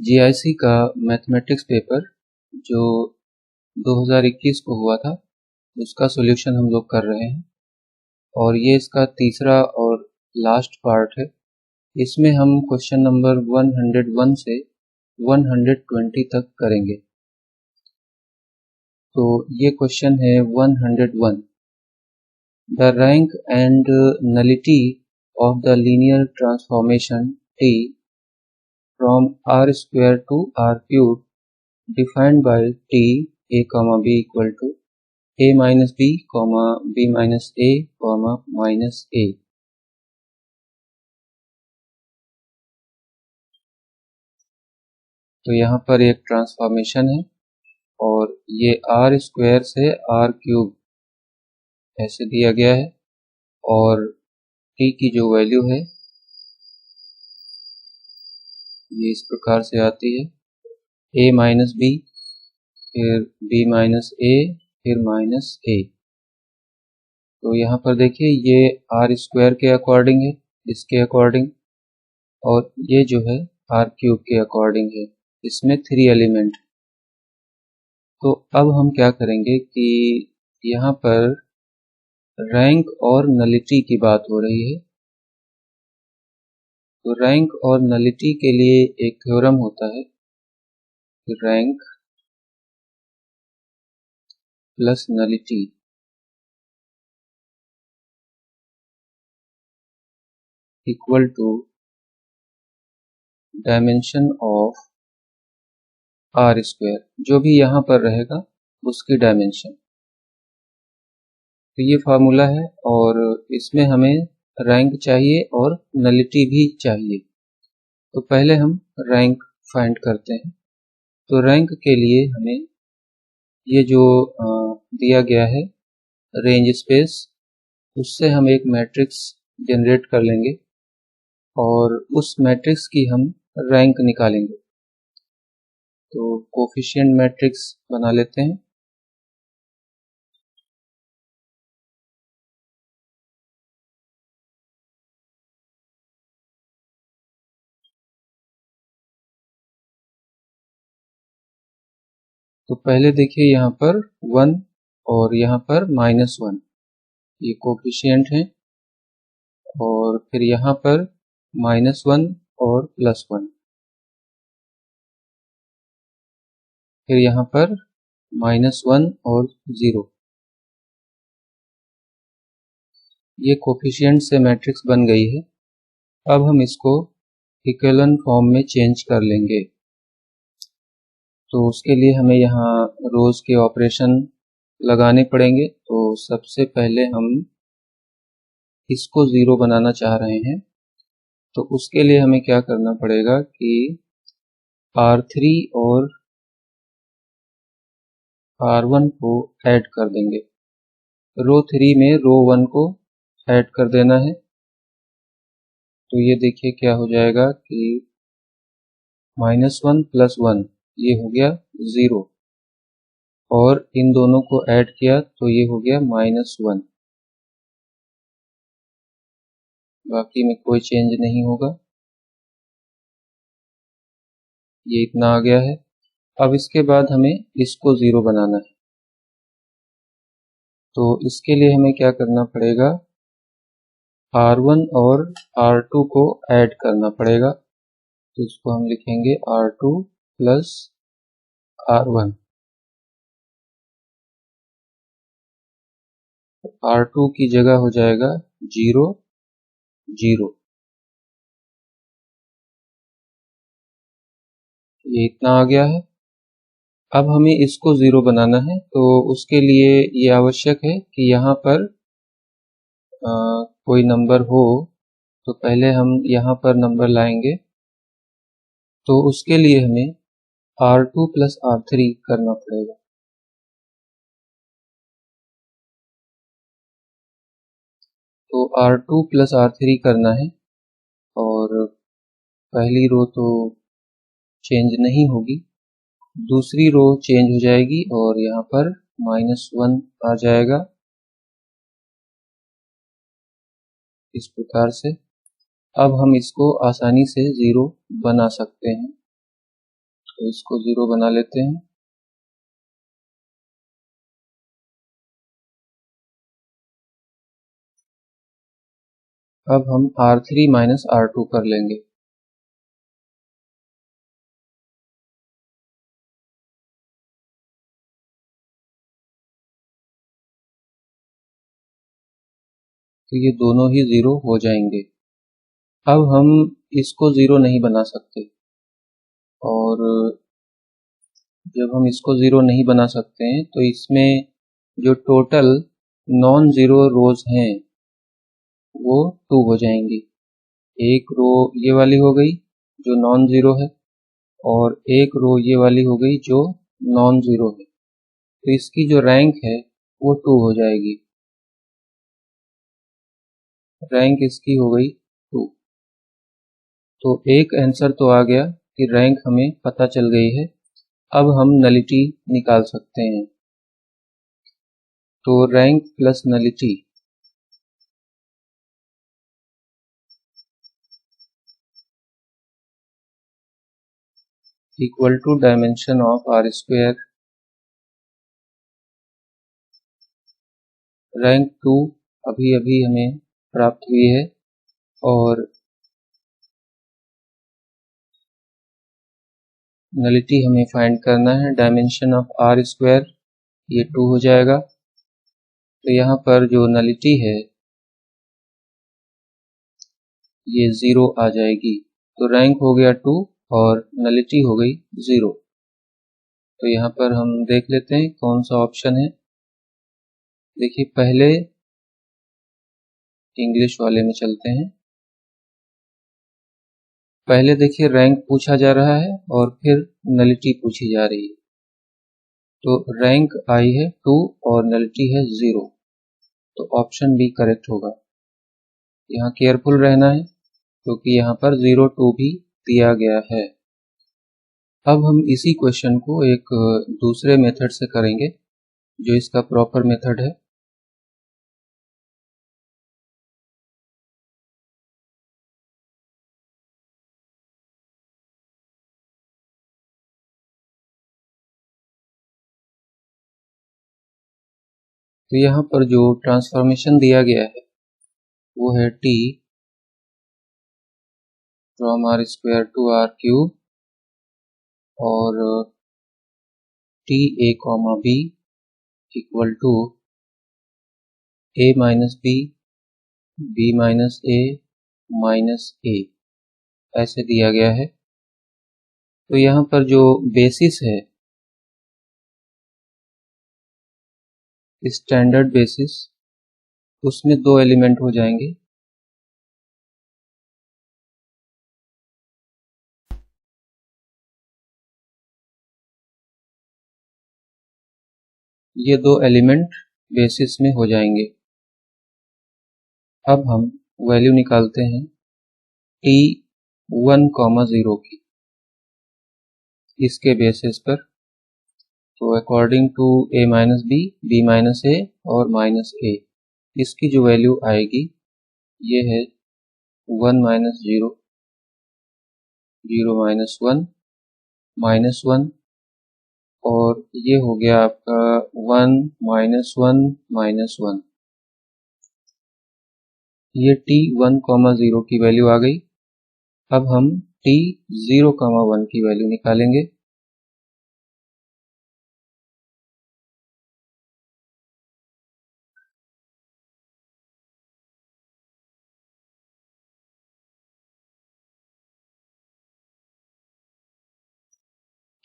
GIC का mathematics paper जो 2021 को हुआ था उसका सॉल्यूशन हम लोग कर रहे हैं और ये इसका तीसरा और लास्ट पार्ट है। इसमें हम क्वेश्चन नंबर 101 से 120 तक करेंगे। तो ये क्वेश्चन है 101। The rank and nullity of the linear transformation T from R square to R cube defined by T a comma b equal to a minus b comma b minus a comma minus a। तो यहाँ पर एक transformation है और ये are square से are cube ऐसे दिया गया है और टी की जो वैल्यू है ये इस प्रकार से आती है a माइनस बी, फिर b माइनस a, फिर माइनस a। तो यहाँ पर देखिए ये आर स्क्वायर के अकॉर्डिंग है, इसके अकॉर्डिंग, और ये जो है आर क्यूब के अकॉर्डिंग है। इसमें 3 एलिमेंट। तो अब हम क्या करेंगे कि यहाँ पर रैंक और नलिटी की बात हो रही है। तो रैंक और नलिटी के लिए एक थ्योरम होता है कि rank plus nullity equal to dimension of R square, जो भी यहाँ पर रहेगा उसकी डायमेंशन। तो ये फार्मूला है और इसमें हमें रैंक चाहिए और नलिटी भी चाहिए। तो पहले हम रैंक फाइंड करते हैं। तो रैंक के लिए हमें ये जो दिया गया है रेंज स्पेस, उससे हम एक मैट्रिक्स जनरेट कर लेंगे और उस मैट्रिक्स की हम रैंक निकालेंगे। तो कोफिशिएंट मैट्रिक्स बना लेते हैं। तो पहले देखिए यहाँ पर 1 और यहाँ पर -1 ये कोफिशिएंट हैं, और फिर यहाँ पर -1 और +1, फिर यहाँ पर -1 और 0। ये कोफिशिएंट से मैट्रिक्स बन गई है। अब हम इसको इक्विवेलेंट फॉर्म में चेंज कर लेंगे। तो उसके लिए हमें यहाँ रोज के ऑपरेशन लगाने पड़ेंगे। तो सबसे पहले हम इसको 0 बनाना चाह रहे हैं। तो उसके लिए हमें क्या करना पड़ेगा कि R3 और R1 को ऐड कर देंगे। रो 3 में रो 1 को ऐड कर देना है। तो ये देखिए क्या हो जाएगा कि -1 + 1 ये हो गया 0, और इन दोनों को ऐड किया तो ये हो गया -1। बाकी में कोई चेंज नहीं होगा। ये इतना आ गया है। अब इसके बाद हमें इसको 0 बनाना है। तो इसके लिए हमें क्या करना पड़ेगा, R1 और R2 को ऐड करना पड़ेगा। तो इसको हम लिखेंगे R2 + R1। R2 की जगह हो जाएगा 0 0। ये इतना आ गया है। अब हमें इसको 0 बनाना है। तो उसके लिए ये आवश्यक है कि यहाँ पर कोई नंबर हो। तो पहले हम यहाँ पर नंबर लाएंगे। तो उसके लिए हमें R2 + R3 करना पड़ेगा। तो R2 + R3 करना है, और पहली रो तो चेंज नहीं होगी, दूसरी रो चेंज हो जाएगी और यहाँ पर -1 आ जाएगा इस प्रकार से। अब हम इसको आसानी से 0 बना सकते हैं। तो इसको 0 बना लेते हैं। अब हम R3 माइनस R2 कर लेंगे। तो ये दोनों ही 0 हो जाएंगे। अब हम इसको 0 नहीं बना सकते, और जब हम इसको 0 नहीं बना सकते हैं तो इसमें जो टोटल नॉन ज़ीरो रोज हैं वो 2 हो जाएंगी। एक रो ये वाली हो गई जो नॉन ज़ीरो है, और एक रो ये वाली हो गई जो नॉन ज़ीरो है। तो इसकी जो रैंक है वो 2 हो जाएगी। रैंक इसकी हो गई 2। तो एक आंसर तो आ गया कि रैंक हमें पता चल गई है। अब हम नलिटी निकाल सकते हैं। तो rank plus nullity equal to dimension of R square. Rank 2 अभी अभी हमें प्राप्त हुई है, और नलिटी हमें फाइंड करना है। डायमेंशन ऑफ आर स्क्वायर ये 2 हो जाएगा। तो यहाँ पर जो नलिटी है ये 0 आ जाएगी। तो रैंक हो गया 2 और नलिटी हो गई 0। तो यहाँ पर हम देख लेते हैं कौन सा ऑप्शन है। देखिए, पहले इंग्लिश वाले में चलते हैं। पहले देखिए रैंक पूछा जा रहा है और फिर नलिटी पूछी जा रही है। तो रैंक आई है 2 और नलिटी है 0। तो ऑप्शन बी करेक्ट होगा। यहाँ केयरफुल रहना है क्योंकि यहाँ पर 0 2 भी दिया गया है। अब हम इसी क्वेश्चन को एक दूसरे मेथड से करेंगे जो इसका प्रॉपर मेथड है। तो यहाँ पर जो ट्रांसफॉर्मेशन दिया गया है वो है t from r square to r cube और t a comma b equal to a minus b minus a minus a, ऐसे दिया गया है। तो यहाँ पर जो बेसिस है, स्टैंडर्ड बेसिस, उसमें 2 एलिमेंट हो जाएंगे। ये 2 एलिमेंट बेसिस में हो जाएंगे। अब हम वैल्यू निकालते हैं t1,0 की इसके बेसिस पर। तो according to a minus b minus a और माइनस ए, इसकी जो वैल्यू आएगी ये है 1 माइनस 0, 0 माइनस 1, माइनस 1, और ये हो गया आपका 1 माइनस 1 माइनस 1। ये t1,0 की वैल्यू आ गई। अब हम t0,1 की वैल्यू निकालेंगे।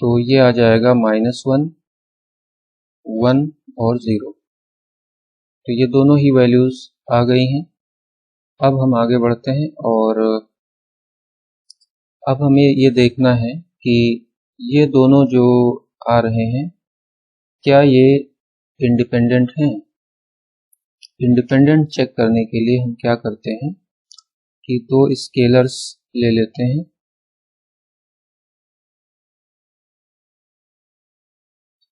तो ये आ जाएगा -1, 1 और 0। तो ये दोनों ही वैल्यूज आ गई हैं। अब हम आगे बढ़ते हैं और अब हमें ये देखना है कि ये दोनों जो आ रहे हैं क्या ये इंडिपेंडेंट हैं। इंडिपेंडेंट चेक करने के लिए हम क्या करते हैं कि 2 स्केलर्स ले लेते हैं।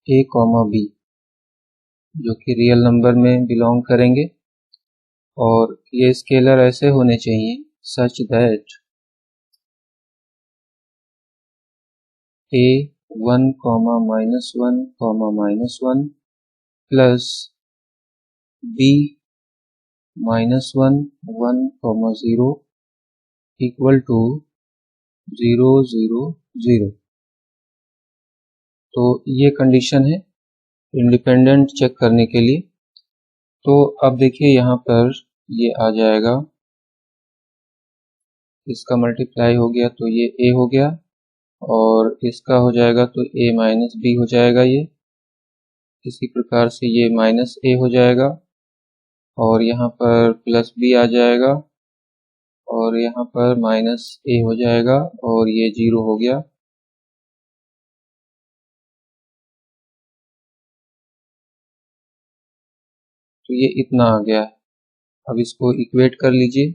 a कॉमा बी जो कि रियल नंबर में बिलोंग करेंगे, और ये स्केलर ऐसे होने चाहिए such that a 1 comma -1 plus b -1 1, 0 equal to 0 0 0। तो ये कंडीशन है इंडिपेंडेंट चेक करने के लिए। तो अब देखिए यहाँ पर ये आ जाएगा, इसका मल्टीप्लाई हो गया तो ये a हो गया, और इसका हो जाएगा तो a माइनस b हो जाएगा। ये इसी प्रकार से ये माइनस a हो जाएगा, और यहाँ पर प्लस b आ जाएगा, और यहाँ पर माइनस a हो जाएगा, और ये 0 हो गया। तो ये इतना आ गया। अब इसको इक्वेट कर लीजिए।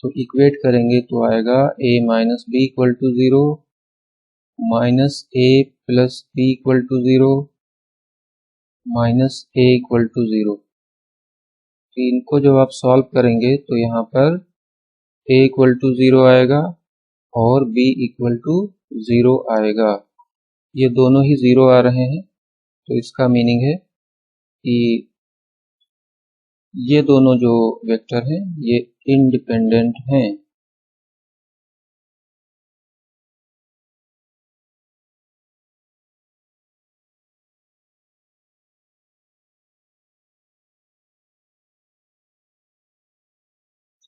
तो इक्वेट करेंगे तो आएगा a minus b equal to 0 minus a plus b equal to 0 minus a equal to 0। तो इनको जब आप सॉल्व करेंगे तो यहाँ पर a इक्वल टू 0 आएगा और b इक्वल टू 0 आएगा। ये दोनों ही 0 आ रहे हैं, तो इसका मीनिंग है कि ये दोनों जो वेक्टर हैं ये इंडिपेंडेंट हैं।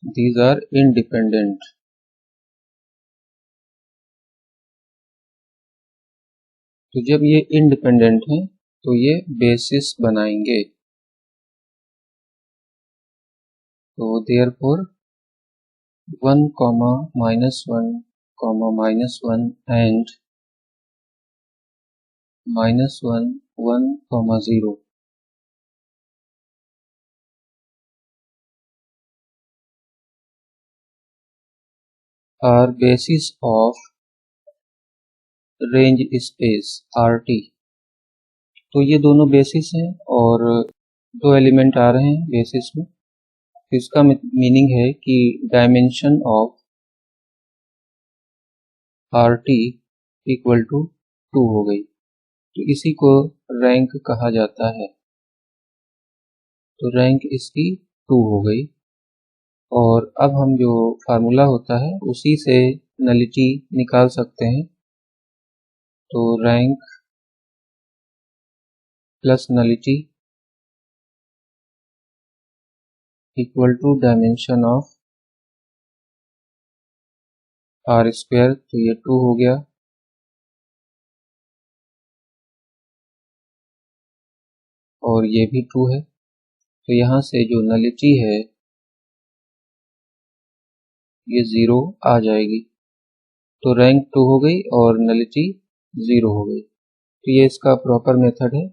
These are independent। तो जब ये इंडिपेंडेंट हैं तो ये बेसिस बनाएंगे। तो therefore 1 comma -1 comma -1 and -1 1 comma 0 are basis of range space RT। तो ये दोनों बेसिस हैं और दो एलिमेंट आ रहे हैं बेसिस में। तो इसका मीनिंग है कि dimension of RT equal to 2 हो गई। तो इसी को रैंक कहा जाता है। तो रैंक इसकी 2 हो गई। और अब हम जो फार्मूला होता है उसी से नलिटी निकाल सकते हैं। तो rank plus nullity equal to dimension of R square. तो ये 2 हो गया, और ये भी 2 है। तो यहाँ से जो नलिटी है ये 0 आ जाएगी। तो रैंक 2 हो गई और नलिटी 0 हो गई। तो ये इसका प्रॉपर मेथड है,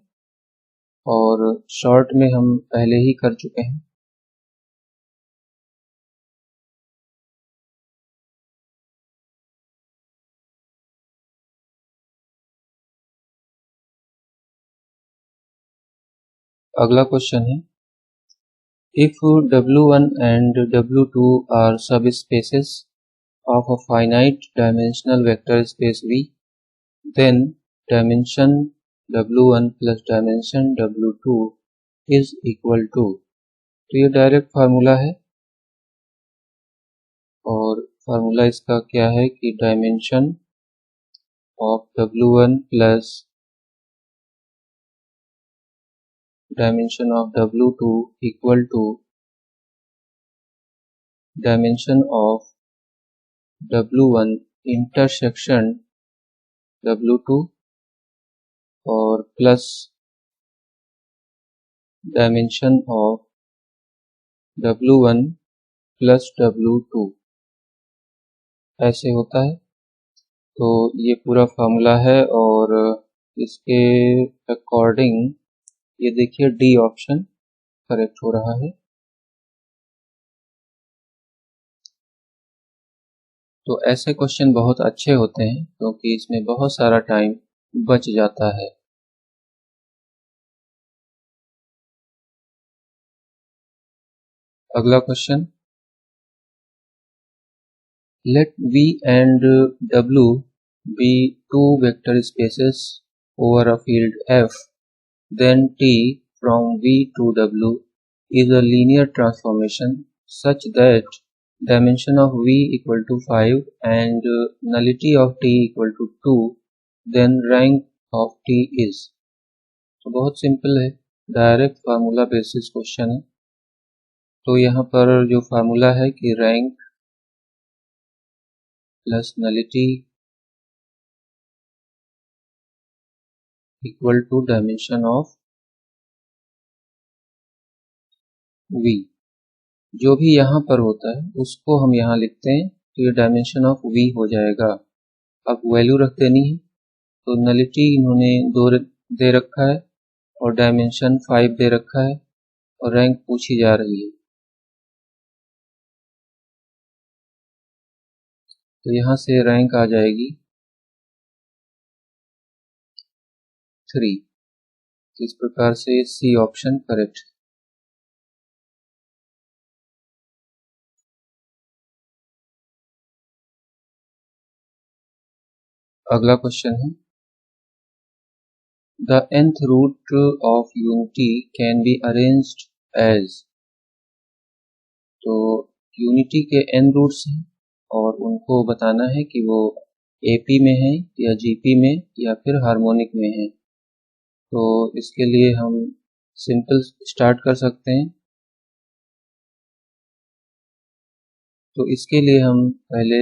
और शॉर्ट में हम पहले ही कर चुके हैं। अगला क्वेश्चन है, if W1 and W2 are subspaces of a finite dimensional vector space V, then dimension W1 plus dimension W2 is equal to। तो ये डायरेक्ट फार्मूला है, और फार्मूला इसका क्या है कि dimension of W1 plus dimension of W2 equal to dimension of W1 intersection W2 और plus dimension of W1 plus W2 ऐसे होता है। तो ये पूरा फार्मूला है, और इसके अकॉर्डिंग ये देखिए डी ऑप्शन करेक्ट हो रहा है। तो ऐसे क्वेश्चन बहुत अच्छे होते हैं क्योंकि इसमें बहुत सारा टाइम बच जाता है। अगला question, Let V and W be two vector spaces over a field F, then T from V to W is a linear transformation such that dimension of V equal to 5 and nullity of T equal to 2, then rank of T is। तो बहुत simple है, direct formula basis question है। तो यहाँ पर जो formula है कि rank plus nullity equal to dimension of V। जो भी यहाँ पर होता है उसको हम यहाँ लिखते हैं, तो ये डायमेंशन ऑफ V हो जाएगा। अब वैल्यू रख देनी है, तो नलिटी इन्होंने 2 दे रखा है और डायमेंशन 5 दे रखा है और रैंक पूछी जा रही है। तो यहाँ से रैंक आ जाएगी 3। इस प्रकार से सी ऑप्शन करेक्ट है। अगला क्वेश्चन है The nth root of unity can be arranged as। तो यूनिटी के n रूट्स हैं और उनको बताना है कि वो AP में है या GP में या फिर हार्मोनिक में है। तो इसके लिए हम सिंपल स्टार्ट कर सकते हैं। तो इसके लिए हम पहले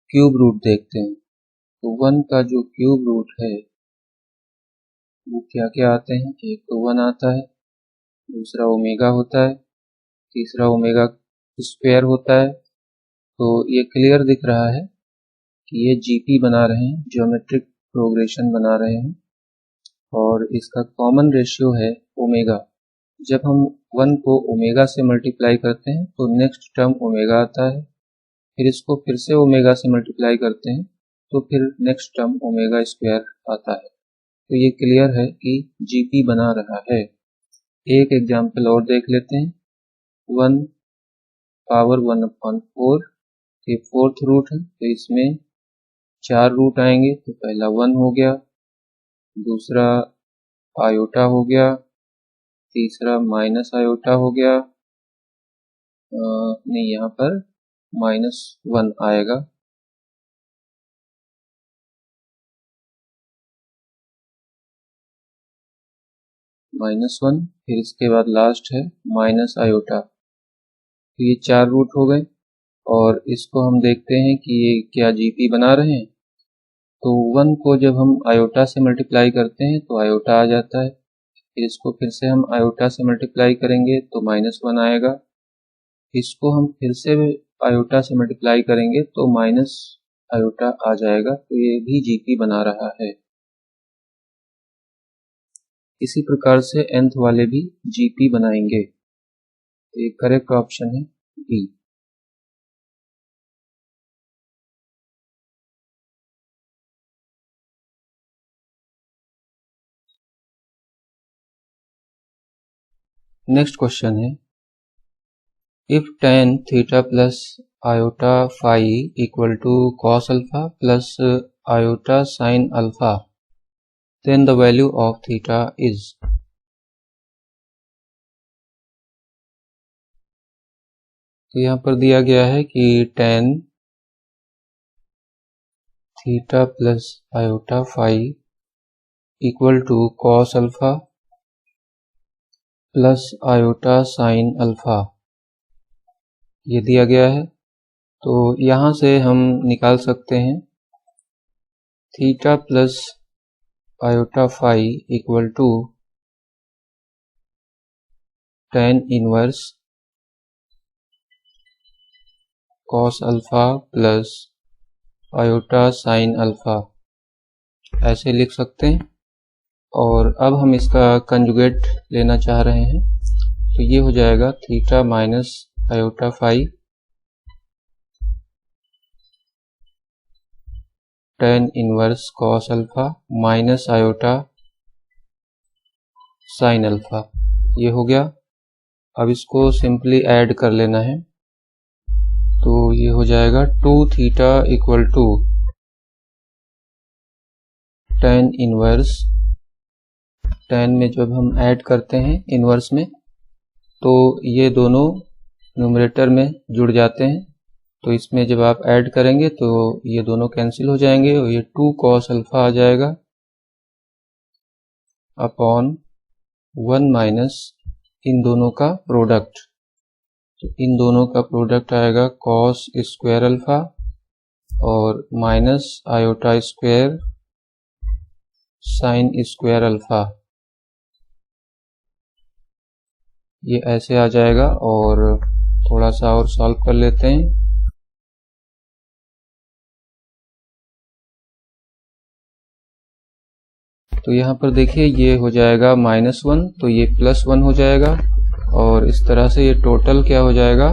क्यूब रूट देखते हैं। तो 1 का जो क्यूब रूट है वो क्या क्या आते हैं, एक तो 1 आता है, दूसरा ओमेगा होता है, तीसरा ओमेगा स्क्वायर होता है। तो ये क्लियर दिख रहा है कि ये जीपी बना रहे हैं, ज्योमेट्रिक प्रोग्रेशन बना रहे हैं और इसका कॉमन रेशियो है ओमेगा। जब हम 1 को ओमेगा से मल्टीप्लाई करते हैं तो नेक्स्ट टर्म ओमेगा आता है, फिर इसको फिर से ओमेगा से मल्टीप्लाई करते हैं तो फिर नेक्स्ट टर्म ओमेगा स्क्वायर आता है। तो ये क्लियर है कि जीपी बना रहा है। एक एग्जाम्पल और देख लेते हैं। 1 पावर 1/4 ये 4th रूट है, तो इसमें 4 रूट आएंगे। तो पहला 1 हो गया, दूसरा आयोटा हो गया, तीसरा माइनस आयोटा हो गया, नहीं यहाँ पर -1 आएगा, -1, फिर इसके बाद लास्ट है माइनस आयोटा। तो ये 4 रूट हो गए और इसको हम देखते हैं कि ये क्या जीपी बना रहे हैं। तो 1 को जब हम आयोटा से मल्टीप्लाई करते हैं तो आयोटा आ जाता है, फिर इसको फिर से हम आयोटा से मल्टीप्लाई करेंगे तो -1 आएगा, इसको हम फिर से आयोटा से मल्टीप्लाई करेंगे तो माइनस आयोटा आ जाएगा। तो ये भी जीपी बना रहा है। इसी प्रकार से nth वाले भी जीपी बनाएंगे। तो ये करेक्ट ऑप्शन है बी। नेक्स्ट क्वेश्चन है if tan theta plus iota phi equal to cos alpha plus iota sine alpha then the value of theta is। तो यहाँ पर दिया गया है कि tan theta plus iota phi equal to cos alpha plus iota sine alpha, ये दिया गया है। तो यहाँ से हम निकाल सकते हैं theta plus iota phi equal to tan inverse cos alpha plus iota sine alpha, ऐसे लिख सकते हैं। और अब हम इसका कंजुगेट लेना चाह रहे हैं, तो ये हो जाएगा theta minus iota phi tan inverse cos alpha minus iota sine alpha, ये हो गया। अब इसको सिंपली ऐड कर लेना है। तो ये हो जाएगा 2 theta equal to tan inverse. tan में जब हम ऐड करते हैं इनवर्स में तो ये दोनों न्यूमरेटर में जुड़ जाते हैं, तो इसमें जब आप ऐड करेंगे तो ये दोनों कैंसिल हो जाएंगे और ये 2 cos अल्फा आ जाएगा अपॉन 1 माइनस इन दोनों का प्रोडक्ट। तो इन दोनों का प्रोडक्ट आएगा cos स्क्वायर अल्फा और minus iota square sine square alpha. ये ऐसे आ जाएगा और थोड़ा सा और सॉल्व कर लेते हैं। तो यहाँ पर देखिए ये हो जाएगा -1, तो ये +1 हो जाएगा और इस तरह से ये टोटल क्या हो जाएगा,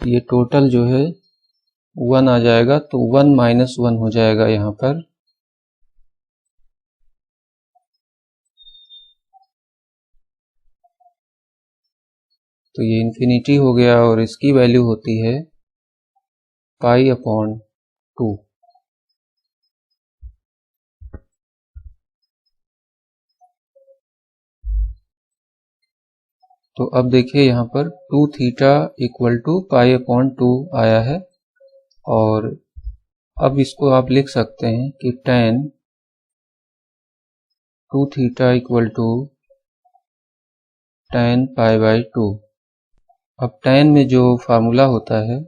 ये टोटल जो है 1 आ जाएगा, तो 1 - 1 हो जाएगा यहाँ पर। तो ये इन्फिनिटी हो गया और इसकी वैल्यू होती है π/2। तो अब देखिए यहाँ पर 2 थीटा इक्वल टू π/2 आया है और अब इसको आप लिख सकते हैं कि tan 2 theta equal to tan π/2। अब tan में जो फार्मूला होता है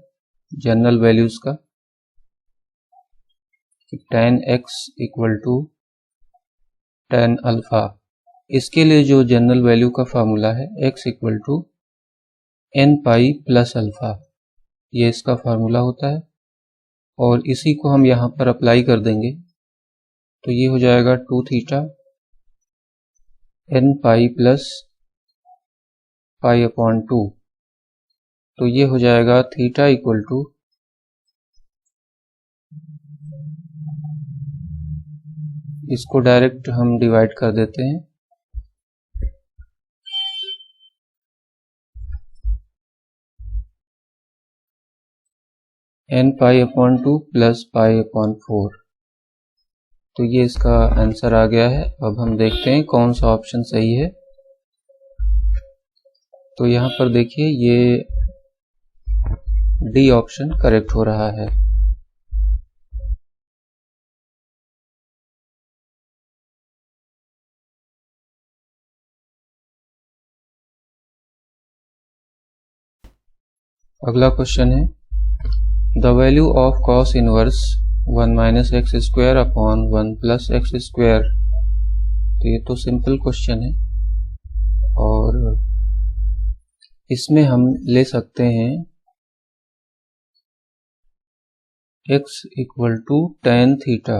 जनरल वैल्यूज का, tan x equal to tan alpha, इसके लिए जो जनरल वैल्यू का फार्मूला है x equal to n pi plus alpha, ये इसका फार्मूला होता है और इसी को हम यहाँ पर अप्लाई कर देंगे तो ये हो जाएगा 2 थीटा n पाई प्लस π/2। तो ये हो जाएगा थीटा इक्वल टू इसको डायरेक्ट हम डिवाइड कर देते हैं, n π/2 प्लस π/4। तो ये इसका आंसर आ गया है। अब हम देखते हैं कौन सा ऑप्शन सही है। तो यहाँ पर देखिए ये डी ऑप्शन करेक्ट हो रहा है। अगला क्वेश्चन है the value of cos inverse 1 - x square upon 1 plus x square. तो ये तो सिंपल क्वेश्चन है और इसमें हम ले सकते हैं x equal to tan theta.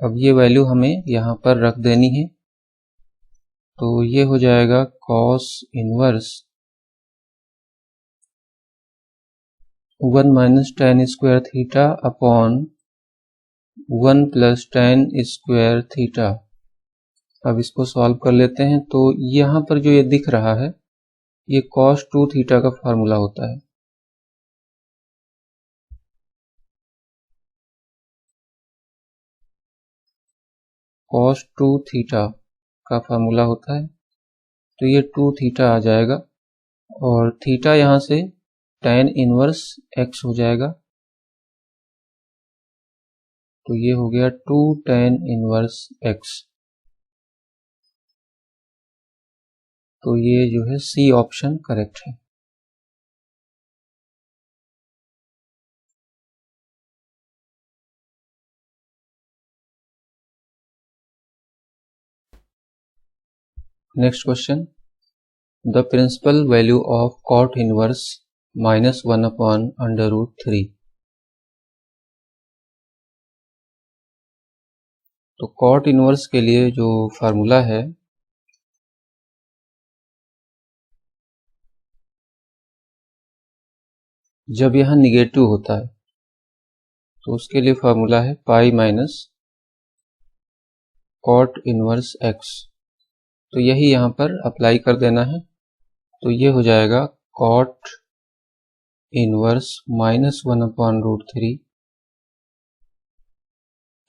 अब ये वैल्यू हमें यहाँ पर रख देनी है, तो ये हो जाएगा cos inverse 1 minus tan square theta upon 1 plus tan square theta. अब इसको सॉल्व कर लेते हैं। तो यहाँ पर जो ये दिख रहा है ये cos 2 थीटा का फार्मूला होता है। cos 2 थीटा का फार्मूला होता है, तो ये 2 थीटा आ जाएगा और थीटा यहाँ से tan इनवर्स x हो जाएगा, तो ये हो गया 2 tan इनवर्स x। तो ये जो है सी ऑप्शन करेक्ट है। Next question the principal value of cot inverse -1/√3। तो cot इनवर्स के लिए जो फार्मूला है जब यहाँ निगेटिव होता है तो उसके लिए फार्मूला है pi minus cot inverse x। तो यही यहाँ पर अप्लाई कर देना है, तो ये हो जाएगा cot inverse -1/√3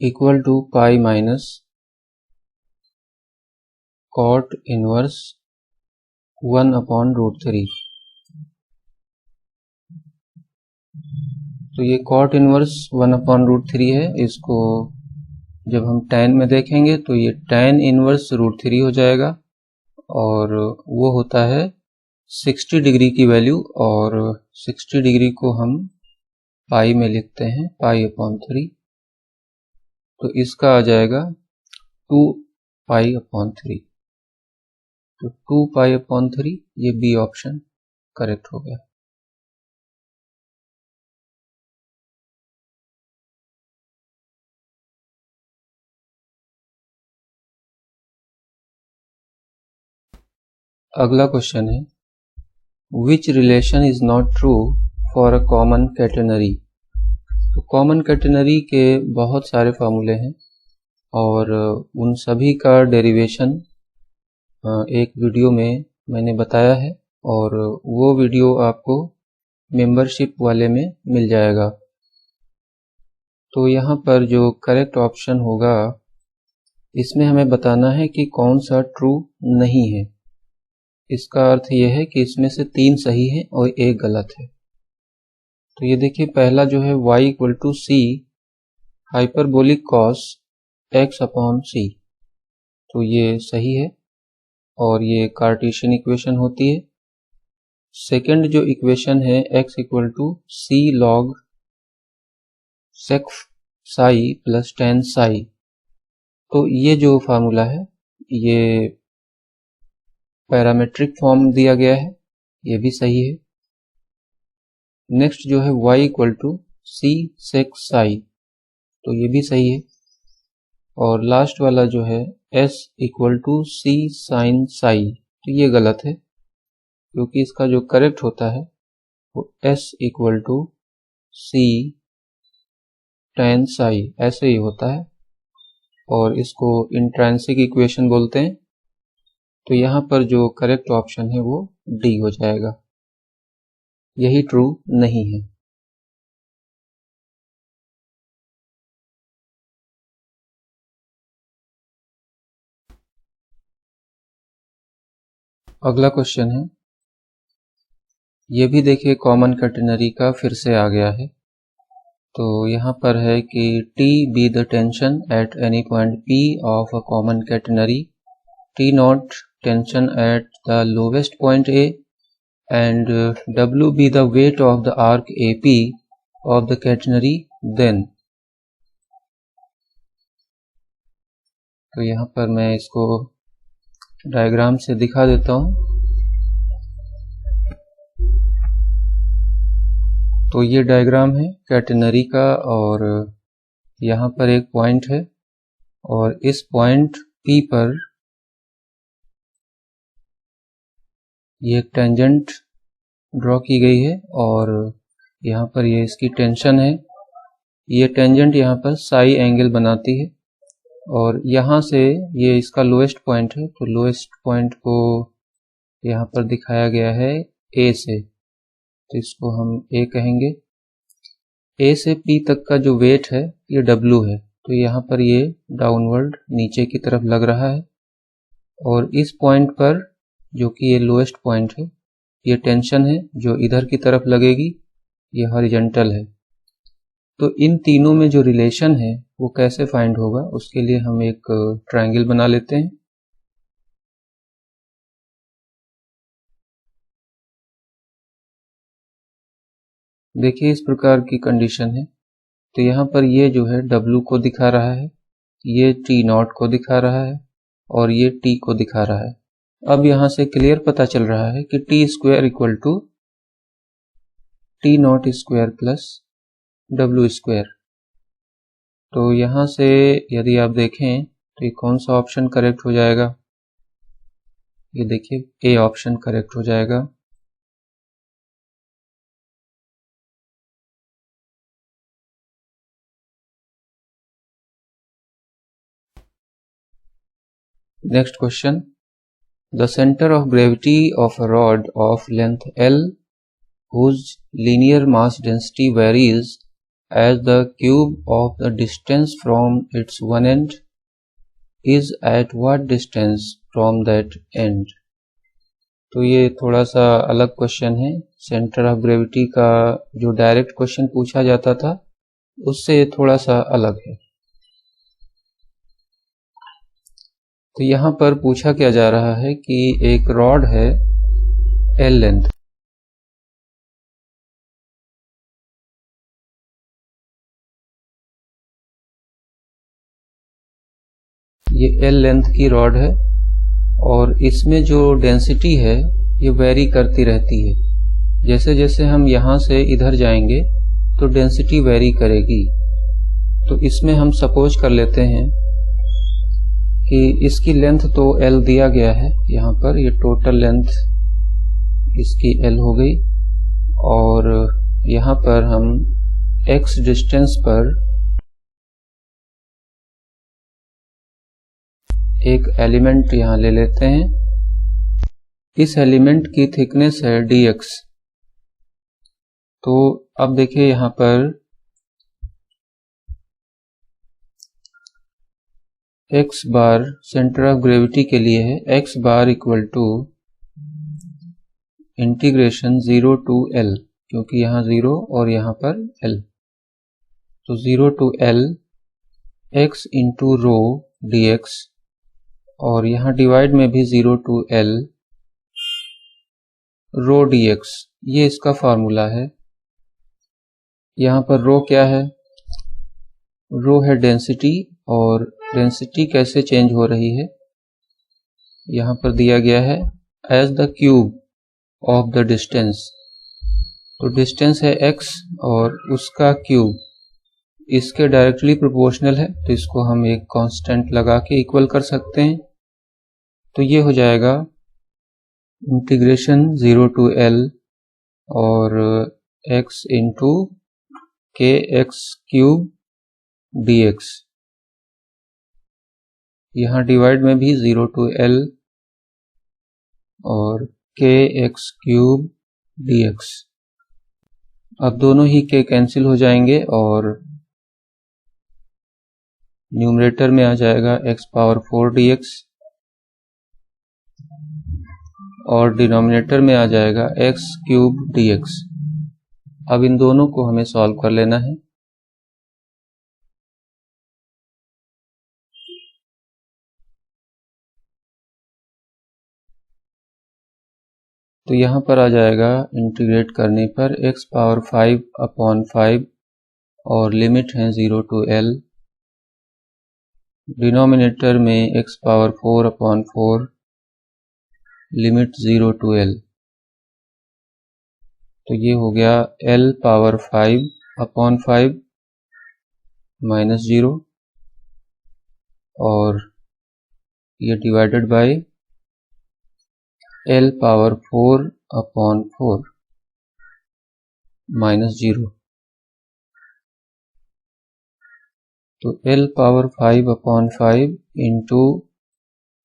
equal to pi minus cot inverse 1/√3। तो ये कॉट इनवर्स 1/√3 है। इसको जब हम tan में देखेंगे तो ये tan इनवर्स √3 हो जाएगा, और वो होता है 60 डिग्री की वैल्यू, और 60 डिग्री को हम पाई में लिखते हैं पाई/3। तो इसका आ जाएगा 2π/3। तो 2π/3 ये बी ऑप्शन करेक्ट हो गया। अगला क्वेश्चन है, which relation is not true for a common catenary. तो कॉमन कैटेनरी के बहुत सारे फार्मूले हैं, और उन सभी का डेरिवेशन एक वीडियो में मैंने बताया है, और वो वीडियो आपको मेंबरशिप वाले में मिल जाएगा। तो यहाँ पर जो करेक्ट ऑप्शन होगा, इसमें हमें बताना है कि कौन सा ट्रू नहीं है। इसका अर्थ यह है कि इसमें से 3 सही है और 1 गलत है। तो ये देखिए, पहला जो है y = c hyperbolic cos x/c, तो ये सही है और ये कार्टेशियन इक्वेशन होती है। सेकंड जो इक्वेशन है x = c log sec psi + tan psi, तो ये जो फार्मूला है ये पैरामेट्रिक फॉर्म दिया गया है, ये भी सही है। नेक्स्ट जो है y = c sec psi, तो ये भी सही है। और लास्ट वाला जो है s = c sin psi, तो ये गलत है, क्योंकि इसका जो करेक्ट होता है वो s = c tan psi ऐसे ही होता है, और इसको इंट्रिंसिक इक्वेशन बोलते हैं। तो यहाँ पर जो करेक्ट ऑप्शन है वो डी हो जाएगा, यही ट्रू नहीं है। अगला क्वेश्चन है, ये भी देखिए कॉमन कैटेनरी का फिर से आ गया है। तो यहाँ पर है कि T be the tension at any point P of a common catenary, T0 tension at the lowest point A, and W be the weight of the arc AP of the catenary, then। तो यहाँ पर मैं इसको diagram से दिखा देता हूँ। तो ये डायग्राम है कैटेनरी का, और यहाँ पर एक पॉइंट है, और इस पॉइंट P पर ये एक टेंजेंट ड्रॉ की गई है, और यहाँ पर ये इसकी टेंशन है। ये टेंजेंट यहाँ पर साई एंगल बनाती है, और यहाँ से ये इसका लोएस्ट पॉइंट है, तो लोएस्ट पॉइंट को यहाँ पर दिखाया गया है A से, तो इसको हम A कहेंगे। A से P तक का जो वेट है ये W है, तो यहाँ पर ये डाउनवर्ड नीचे की तरफ लग रहा है, और इस पॉइंट पर जो कि ये लोएस्ट पॉइंट है, ये टेंशन है जो इधर की तरफ लगेगी, ये हॉरिजॉन्टल है। तो इन तीनों में जो रिलेशन है वो कैसे फाइंड होगा, उसके लिए हम एक ट्रायंगल बना लेते हैं। देखिए इस प्रकार की कंडीशन है। तो यहाँ पर ये जो है W को दिखा रहा है, ये T0 को दिखा रहा है, और ये T को दिखा रहा है। अब यहाँ से क्लियर पता चल रहा है कि T² = T0² + W²। तो यहाँ से यदि आप देखें तो ये कौन सा ऑप्शन करेक्ट हो जाएगा, ये देखिए A ऑप्शन करेक्ट हो जाएगा। Next question, the centre of gravity of a rod of length L whose linear mass density varies as the cube of the distance from its one end is at what distance from that end। तो ये थोड़ा सा अलग question है। Centre of gravity का जो direct question पूछा जाता था उससे ये थोड़ा सा अलग है। तो यहाँ पर पूछा क्या जा रहा है कि एक रॉड है एल लेंथ, ये एल लेंथ की रॉड है और इसमें जो डेंसिटी है ये वेरी करती रहती है। जैसे जैसे हम यहाँ से इधर जाएंगे तो डेंसिटी वेरी करेगी। तो इसमें हम सपोज कर लेते हैं कि इसकी लेंथ तो L दिया गया है, यहाँ पर ये टोटल लेंथ इसकी L हो गई और यहाँ पर हम x डिस्टेंस पर एक एलिमेंट यहाँ ले लेते हैं। इस एलिमेंट की थिकनेस है dx। तो अब देखिए यहाँ पर x bar centre of gravity के लिए है, x bar equal to integration 0 to L, क्योंकि यहाँ 0 और यहाँ पर L, तो 0 to L x into rho dx और यहाँ डिवाइड में भी 0 टू L रो dx, ये इसका फॉर्मूला है। यहाँ पर रो क्या है? रो है डेंसिटी, और डेंसिटी कैसे चेंज हो रही है यहाँ पर दिया गया है as the cube of the distance. तो डिस्टेंस है x और उसका क्यूब इसके डायरेक्टली प्रोपोर्शनल है, तो इसको हम एक कांस्टेंट लगा के इक्वल कर सकते हैं। तो ये हो जाएगा इंटीग्रेशन 0 टू L और x इंटू के एक्स क्यूब dx, यहाँ डिवाइड में भी 0 टू L और के एक्स क्यूब dx। अब दोनों ही के कैंसिल हो जाएंगे और न्यूमरेटर में आ जाएगा x पावर 4 dx और डिनोमिनेटर में आ जाएगा x क्यूब dx। अब इन दोनों को हमें सॉल्व कर लेना है। तो यहाँ पर आ जाएगा इंटीग्रेट करने पर x पावर 5 अपॉन 5 और लिमिट है 0 टू L, डिनोमिनेटर में x power 4 upon 4 limit 0 to L। तो ये हो गया L पावर 5 अपॉन 5 माइनस 0 और ये divided by L power 4 upon 4 minus 0। तो L power 5 upon 5 into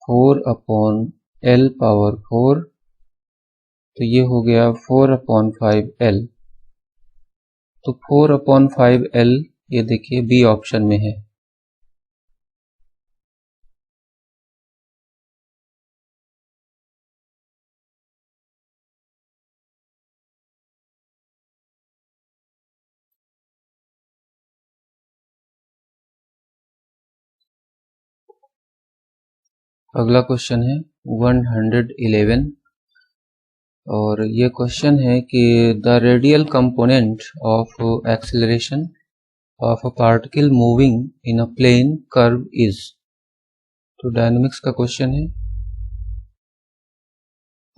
4 upon L power 4, तो ये हो गया 4 अपॉन 5 L। तो 4 अपॉन 5 L ये देखिए बी ऑप्शन में है। अगला क्वेश्चन है 111 और ये क्वेश्चन है कि the radial component of acceleration of a particle moving in a plane curve is. तो डायनामिक्स का क्वेश्चन है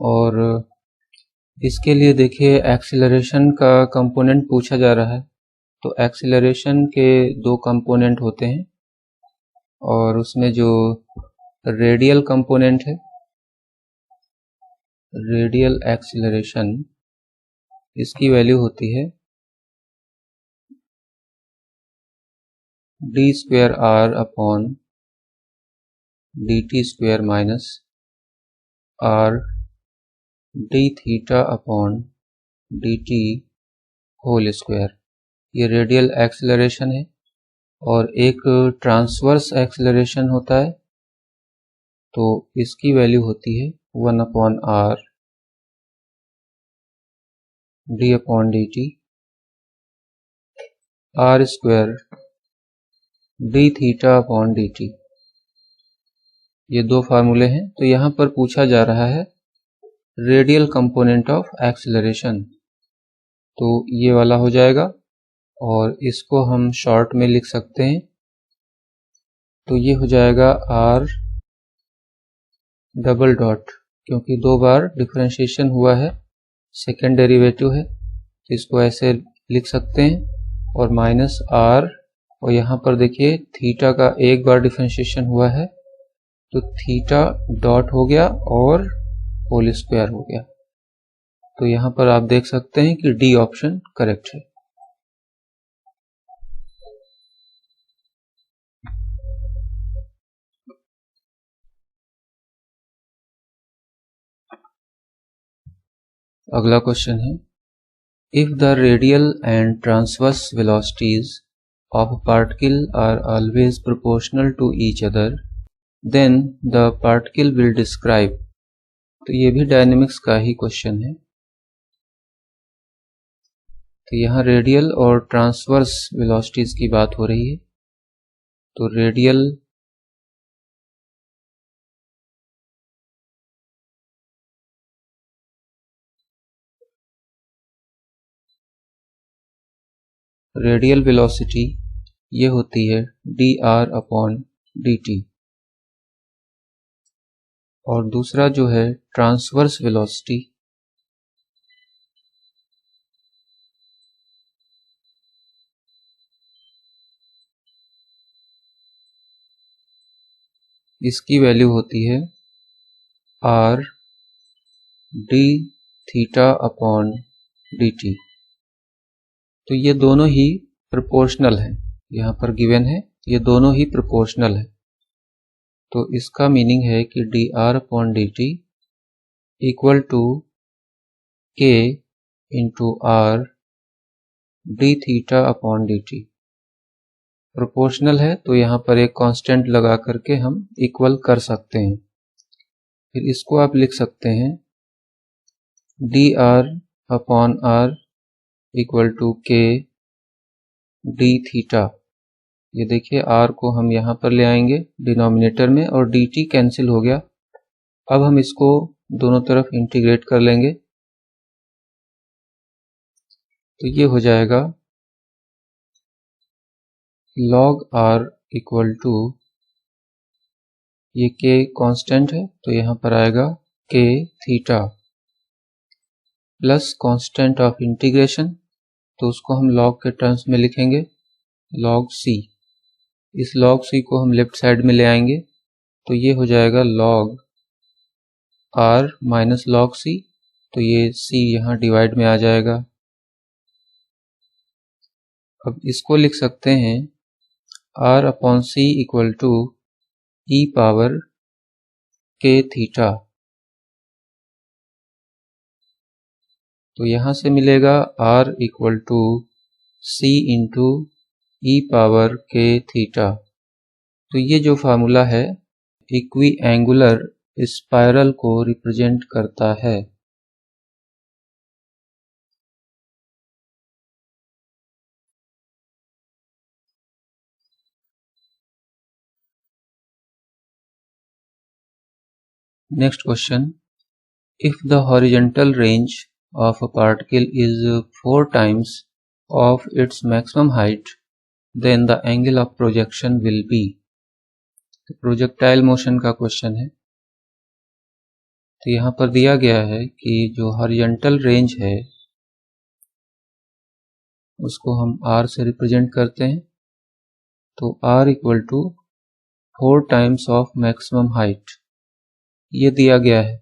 और इसके लिए देखिए एक्सेलरेशन का कंपोनेंट पूछा जा रहा है। तो एक्सेलरेशन के दो कंपोनेंट होते हैं और उसमें जो रेडियल कंपोनेंट है, रेडियल एक्सेलरेशन, इसकी वैल्यू होती है d square r upon d t square minus r d theta upon dt whole square. ये रेडियल एक्सेलरेशन है और एक ट्रांसवर्स एक्सेलरेशन होता है, तो इसकी वैल्यू होती है 1/r d/dt r square d(θ)dt। ये दो फार्मूले हैं। तो यहाँ पर पूछा जा रहा है रेडियल कंपोनेंट ऑफ एक्सेलरेशन, तो ये वाला हो जाएगा और इसको हम शॉर्ट में लिख सकते हैं। तो ये हो जाएगा r डबल डॉट, क्योंकि दो बार डिफरेंशिएशन हुआ है, सेकेंड डेरिवेटिव है, तो इसको ऐसे लिख सकते हैं और माइनस r, और यहाँ पर देखिए थीटा का एक बार डिफरेंशिएशन हुआ है तो थीटा डॉट हो गया और होल स्क्वायर हो गया। तो यहाँ पर आप देख सकते हैं कि डी ऑप्शन करेक्ट है। अगला क्वेश्चन है, if the radial and transverse velocities of a particle are always proportional to each other, then the particle will describe। तो ये भी डायनेमिक्स का ही क्वेश्चन है। तो यहाँ रेडियल और ट्रांसवर्स वेलोसिटीज की बात हो रही है। तो रेडियल वेलोसिटी ये होती है dr/dt, और दूसरा जो है ट्रांसवर्स वेलोसिटी इसकी वैल्यू होती है r d(θ)dt। तो ये दोनों ही प्रोपोर्शनल हैं, यहाँ पर गिवन है, ये दोनों ही प्रोपोर्शनल है। तो इसका मीनिंग है कि dr/dt equal to k into r d(θ)dt। Proportional है तो यहाँ पर एक कांस्टेंट लगा करके हम इक्वल कर सकते हैं। फिर इसको आप लिख सकते हैं dr/r equal to k d(θ)। ये देखिए r को हम यहाँ पर ले आएंगे डिनोमिनेटर में और dt कैंसिल हो गया। अब हम इसको दोनों तरफ इंटीग्रेट कर लेंगे, तो ये हो जाएगा log r इक्वल टू, ये k कांस्टेंट है तो यहाँ पर आएगा k theta plus constant of integration, तो उसको हम log के टर्म्स में लिखेंगे log c। इस log c को हम लेफ्ट साइड में ले आएंगे तो ये हो जाएगा log r minus log c, तो ये c यहाँ डिवाइड में आ जाएगा। अब इसको लिख सकते हैं r/c equal to e power k theta. तो यहाँ से मिलेगा r equal to c into e power k theta. तो ये जो फार्मूला है इक्वी एंगुलर स्पाइरल को रिप्रेजेंट करता है। Next question, if the horizontal range of a particle is 4 times of its maximum height, then the angle of projection will be। तो projectile motion का question है। तो यहाँ पर दिया गया है कि जो हॉरिजॉन्टल रेंज है उसको हम r से रिप्रेजेंट करते हैं, तो r equal to 4 times of maximum height ये दिया गया है।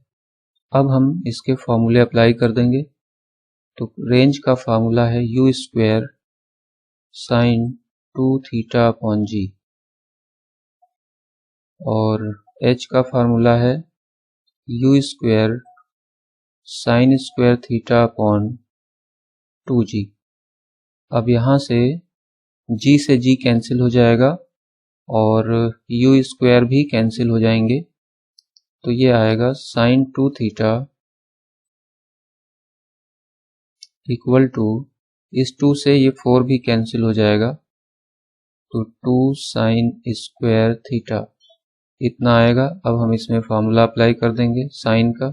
अब हम इसके फॉर्मूले अप्लाई कर देंगे। तो रेंज का फार्मूला है u स्क्वायर साइन 2θ/g और h का फार्मूला है u square sine square θ/2 2g। अब यहाँ से g से g कैंसिल हो जाएगा और u स्क्वायर भी कैंसिल हो जाएंगे, तो ये आएगा sin 2 थीटा इक्वल टू, इस 2 से ये 4 भी कैंसिल हो जाएगा, तो 2 sin स्क्वायर थीटा इतना आएगा। अब हम इसमें फॉर्मूला अप्लाई कर देंगे साइन का।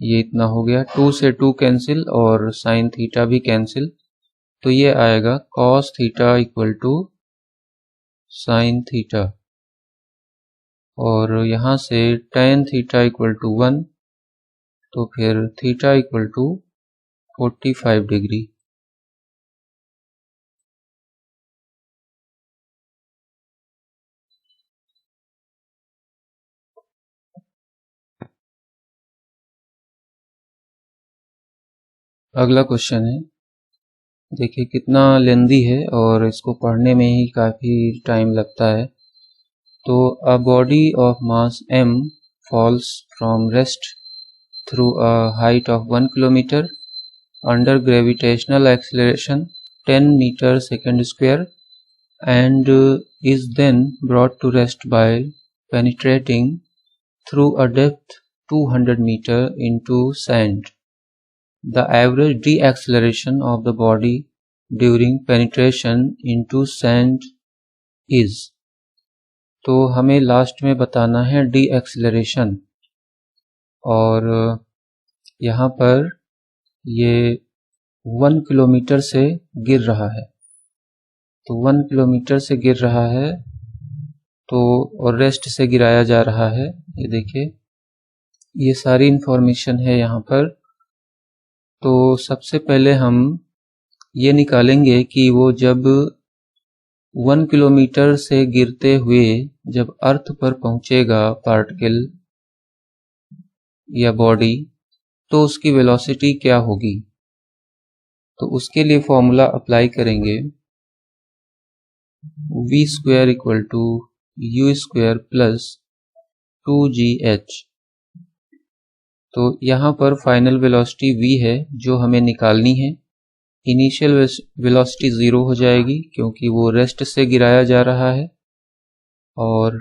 ये इतना हो गया, 2 से 2 कैंसिल और साइन थीटा भी कैंसिल, तो ये आएगा cos theta equal to sine theta, और यहाँ से tan थीटा इक्वल टू 1, तो फिर थीटा इक्वल टू 45 डिग्री। अगला क्वेश्चन है, देखिए कितना लेंदी है और इसको पढ़ने में ही काफ़ी टाइम लगता है। तो a body of mass m falls from rest through a height of 1 kilometre under gravitational acceleration 10 metre second square and is then brought to rest by penetrating through a depth 200 meter into sand. The average deceleration of the body during penetration into sand is, तो हमें last में बताना है deceleration, और यहाँ पर ये 1 kilometre से गिर रहा है, तो 1 किलोमीटर से गिर रहा है, तो और रेस्ट से गिराया जा रहा है। ये देखिए ये सारी इंफॉर्मेशन है यहाँ पर। तो सबसे पहले हम ये निकालेंगे कि वो जब 1 किलोमीटर से गिरते हुए जब अर्थ पर पहुंचेगा पार्टिकल या बॉडी, तो उसकी वेलोसिटी क्या होगी। तो उसके लिए फॉर्मूला अप्लाई करेंगे, v square equal to u square plus 2gh। तो यहाँ पर फाइनल वेलोसिटी v है जो हमें निकालनी है। इनिशियल वेलोसिटी 0 हो जाएगी क्योंकि वो रेस्ट से गिराया जा रहा है, और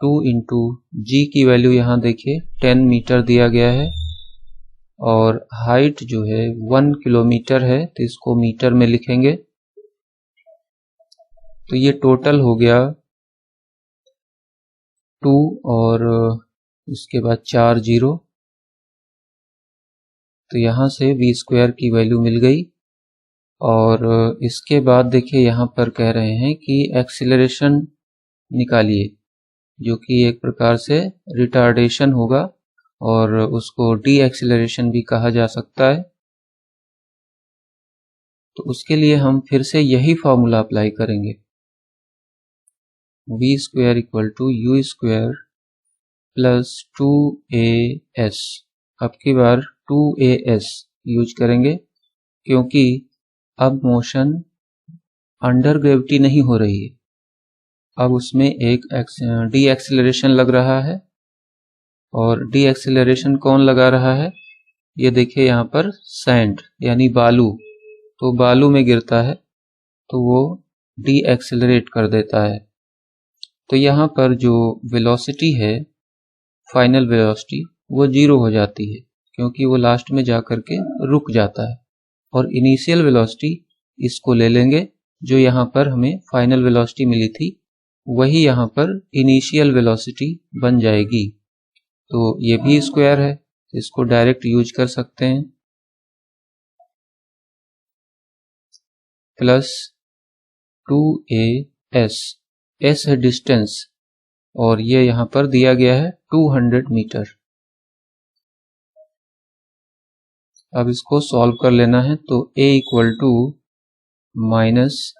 2 इंटू जी की वैल्यू यहाँ देखिए 10 मीटर दिया गया है, और हाइट जो है 1 किलोमीटर है, तो इसको मीटर में लिखेंगे। तो ये टोटल हो गया 2 और इसके बाद 4 जीरो, तो यहाँ से v स्क्वायर की वैल्यू मिल गई। और इसके बाद देखिए यहाँ पर कह रहे हैं कि एक्सीलरेशन निकालिए, जो कि एक प्रकार से रिटार्डेशन होगा और उसको डी एक्सीलरेशन भी कहा जा सकता है। तो उसके लिए हम फिर से यही फॉर्मूला अप्लाई करेंगे, v square equal to u square plus 2as। अब की बार 2as यूज करेंगे क्योंकि अब मोशन अंडर ग्रेविटी नहीं हो रही है, अब उसमें एक डी एक्सीलरेशन लग रहा है। और डी एक्सीलरेशन कौन लगा रहा है, ये देखिए यहाँ पर सैंड यानी बालू, तो बालू में गिरता है तो वो डी एक्सीलरेट कर देता है। तो यहाँ पर जो वेलोसिटी है फाइनल वेलोसिटी वो 0 हो जाती है क्योंकि वो लास्ट में जा कर के रुक जाता है। और इनिशियल वेलोसिटी इसको ले लेंगे, जो यहाँ पर हमें फाइनल वेलोसिटी मिली थी वही यहाँ पर इनिशियल वेलोसिटी बन जाएगी। तो ये भी स्क्वायर है, इसको डायरेक्ट यूज कर सकते हैं, प्लस 2as, s है डिस्टेंस और ये यहाँ पर दिया गया है 200 मीटर। अब इसको सॉल्व कर लेना है, तो a इक्वल टू माइनस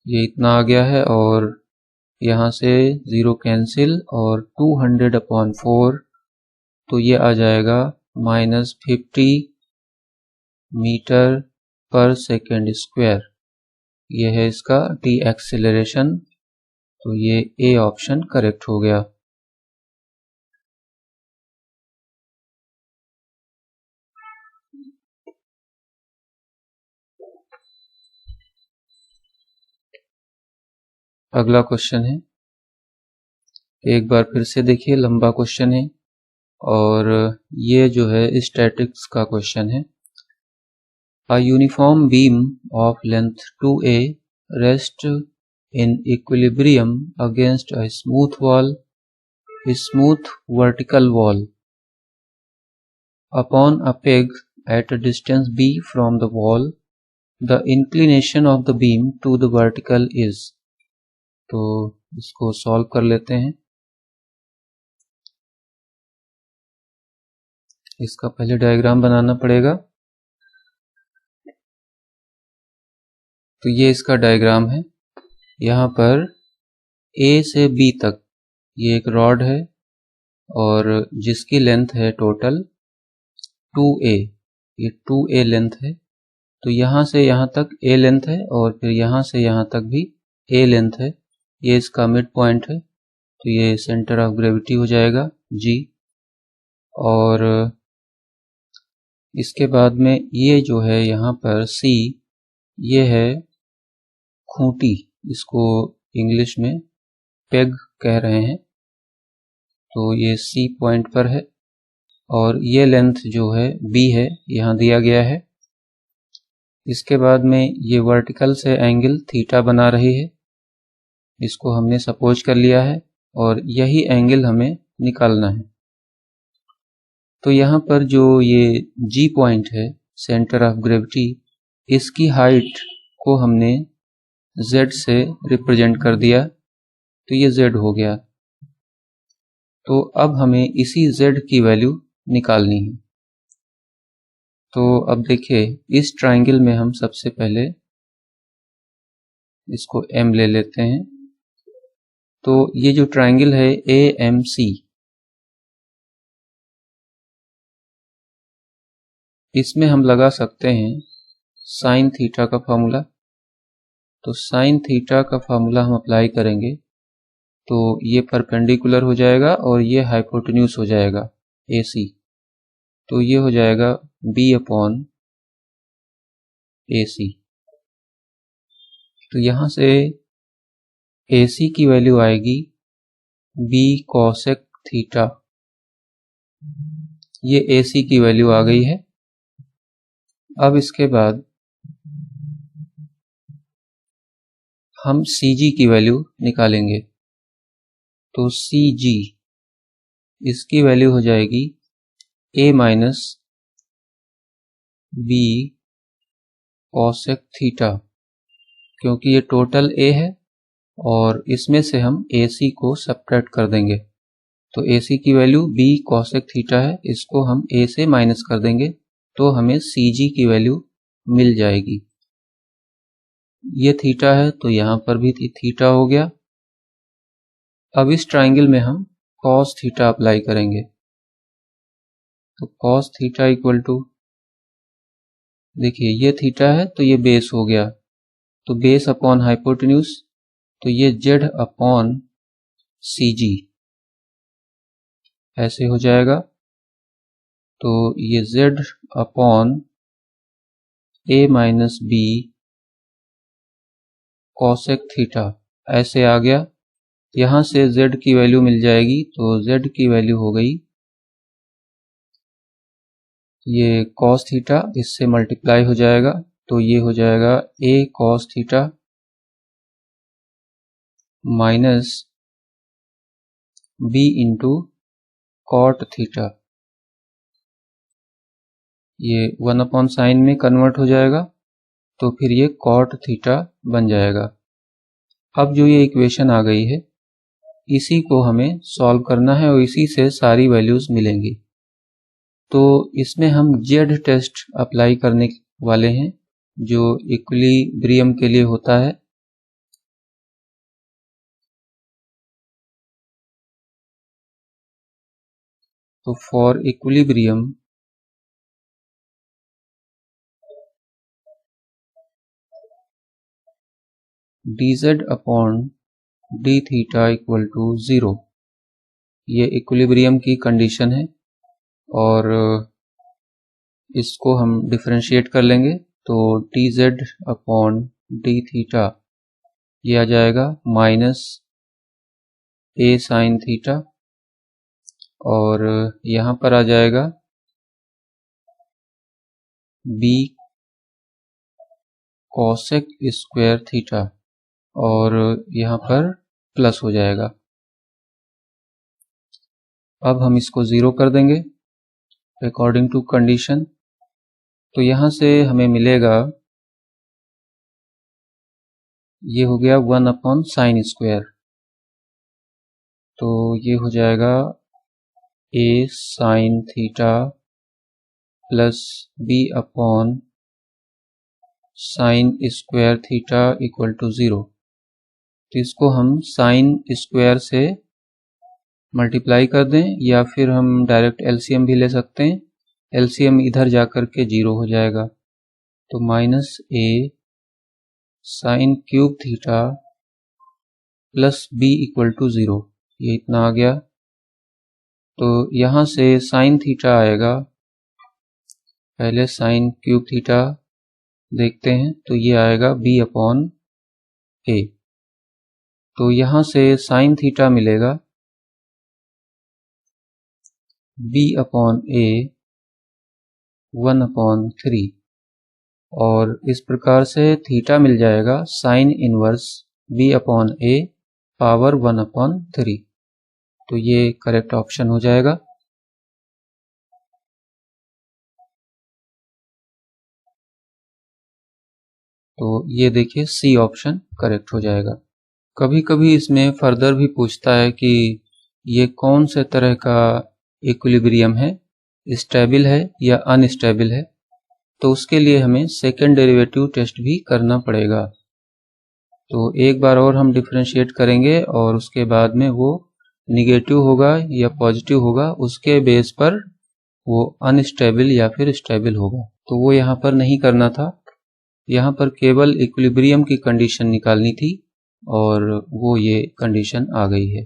ये इतना आ गया है, और यहाँ से 0 कैंसिल और 200/4, तो ये आ जाएगा -50 मीटर पर सेकेंड स्क्वायर, ये है इसका टी एक्सेलरेशन। तो ये ए ऑप्शन करेक्ट हो गया। अगला क्वेश्चन है, एक बार फिर से देखिए, लंबा क्वेश्चन है और ये जो है स्टैटिक्स का क्वेश्चन है। A uniform beam of length 2a rests in equilibrium against a smooth vertical wall. Upon a peg at a distance b from the wall, the inclination of the beam to the vertical is. तो इसको solve कर लेते हैं। इसका पहले diagram बनाना पड़ेगा। तो ये इसका डायग्राम है। यहाँ पर A से B तक ये एक रॉड है और जिसकी लेंथ है टोटल 2a, ये 2a लेंथ है। तो यहाँ से यहाँ तक a लेंथ है और फिर यहाँ से यहाँ तक भी a लेंथ है। ये इसका मिड पॉइंट है, तो ये सेंटर ऑफ ग्रेविटी हो जाएगा G। और इसके बाद में ये जो है यहाँ पर C, ये है खूंटी, इसको इंग्लिश में पेग कह रहे हैं। तो ये C पॉइंट पर है और ये लेंथ जो है B है, यहाँ दिया गया है। इसके बाद में ये वर्टिकल से एंगल थीटा बना रही है, इसको हमने सपोज कर लिया है और यही एंगल हमें निकालना है। तो यहाँ पर जो ये G पॉइंट है, सेंटर ऑफ ग्रेविटी, इसकी हाइट को हमने Z से रिप्रेजेंट कर दिया, तो ये Z हो गया। तो अब हमें इसी Z की वैल्यू निकालनी है। तो अब देखिए, इस ट्राइंगल में हम सबसे पहले इसको M ले लेते हैं। तो ये जो ट्राइंगल है AMC, इसमें हम लगा सकते हैं साइन थीटा का फॉर्मूला। तो साइन थीटा का फॉर्मूला हम अप्लाई करेंगे तो ये परपेंडिकुलर हो जाएगा और ये हाइपोटेन्यूज हो जाएगा AC। तो ये हो जाएगा B/AC। तो यहाँ से AC की वैल्यू आएगी B cosec थीटा। ये AC की वैल्यू आ गई है। अब इसके बाद हम CG की वैल्यू निकालेंगे। तो CG, इसकी वैल्यू हो जाएगी A minus B cosec theta, क्योंकि ये टोटल A है और इसमें से हम AC को सब्ट्रैक्ट कर देंगे। तो AC की वैल्यू B cosec थीटा है, इसको हम A से माइनस कर देंगे तो हमें CG की वैल्यू मिल जाएगी। ये थीटा है तो यहाँ पर भी थीटा हो गया। अब इस ट्राइंगल में हम cos थीटा अप्लाई करेंगे। तो cos थीटा इक्वल टू, देखिए ये थीटा है तो ये बेस हो गया, तो बेस अपॉन हाइपोटेन्यूज, तो ये Z अपॉन CG ऐसे हो जाएगा। तो ये Z upon A minus B cosec theta ऐसे आ गया। यहाँ से Z की वैल्यू मिल जाएगी, तो Z की वैल्यू हो गई, ये cos थीटा इससे मल्टीप्लाई हो जाएगा, तो ये हो जाएगा A cos theta minus B into cot theta. ये 1/sin में कन्वर्ट हो जाएगा, तो फिर ये cot थीटा बन जाएगा। अब जो ये इक्वेशन आ गई है, इसी को हमें सॉल्व करना है और इसी से सारी वैल्यूज मिलेंगी। तो इसमें हम Z टेस्ट अप्लाई करने वाले हैं, जो इक्विलिब्रियम के लिए होता है। तो for equilibrium dz upon d theta equal to 0। ये इक्विलिब्रियम की कंडीशन है और इसको हम डिफरेंशिएट कर लेंगे तो dz अपॉन डी थीटा ये आ जाएगा माइनस a साइन थीटा और यहाँ पर आ जाएगा b कोसेक स्क्वायर थीटा और यहाँ पर प्लस हो जाएगा। अब हम इसको 0 कर देंगे अकॉर्डिंग टू कंडीशन। तो यहाँ से हमें मिलेगा, ये हो गया 1 अपॉन साइन स्क्वायर, तो ये हो जाएगा a sine theta plus b upon sine square theta equal to 0। तो इसको हम साइन स्क्वायर से मल्टीप्लाई कर दें या फिर हम डायरेक्ट एलसीएम भी ले सकते हैं। एलसीएम इधर जाकर के 0 हो जाएगा, तो minus a sine cube theta plus b equal to 0, ये इतना आ गया। तो यहाँ से साइन थीटा आएगा, पहले साइन क्यूब थीटा देखते हैं, तो ये आएगा b अपॉन a। तो यहाँ से साइन थीटा मिलेगा b अपॉन a 1 अपॉन 3 और इस प्रकार से थीटा मिल जाएगा sine inverse b upon a power 1 upon 3। तो ये करेक्ट ऑप्शन हो जाएगा। तो ये देखिए सी ऑप्शन करेक्ट हो जाएगा। कभी कभी इसमें फर्दर भी पूछता है कि ये कौन से तरह का इक्विलिब्रियम है, स्टेबल है या अनस्टेबल है, तो उसके लिए हमें सेकेंड डेरिवेटिव टेस्ट भी करना पड़ेगा। तो एक बार और हम डिफरेंशिएट करेंगे और उसके बाद में वो निगेटिव होगा या पॉजिटिव होगा, उसके बेस पर वो अनस्टेबल या फिर स्टेबल होगा। तो वो यहाँ पर नहीं करना था, यहाँ पर केवल इक्विलिब्रियम की कंडीशन निकालनी थी और वो ये कंडीशन आ गई है।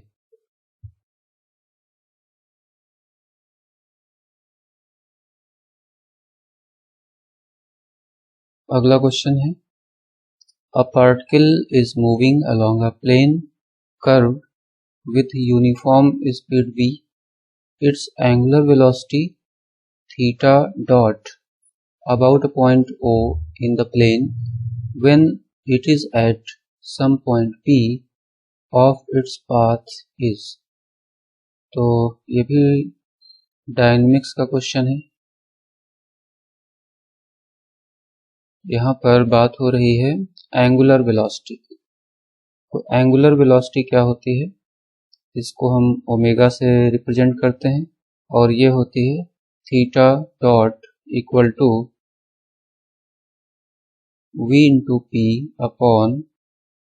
अगला क्वेश्चन है, a particle is moving along a plane curve with uniform speed v, its angular velocity theta dot about a point O in the plane when it is at some point P of its path is। तो ये भी dynamics का question है। यहाँ पर बात हो रही है एंगुलर वेलोसिटी की। तो एंगुलर वेलोसिटी क्या होती है, इसको हम ओमेगा से रिप्रेजेंट करते हैं और ये होती है theta dot equal to v into p upon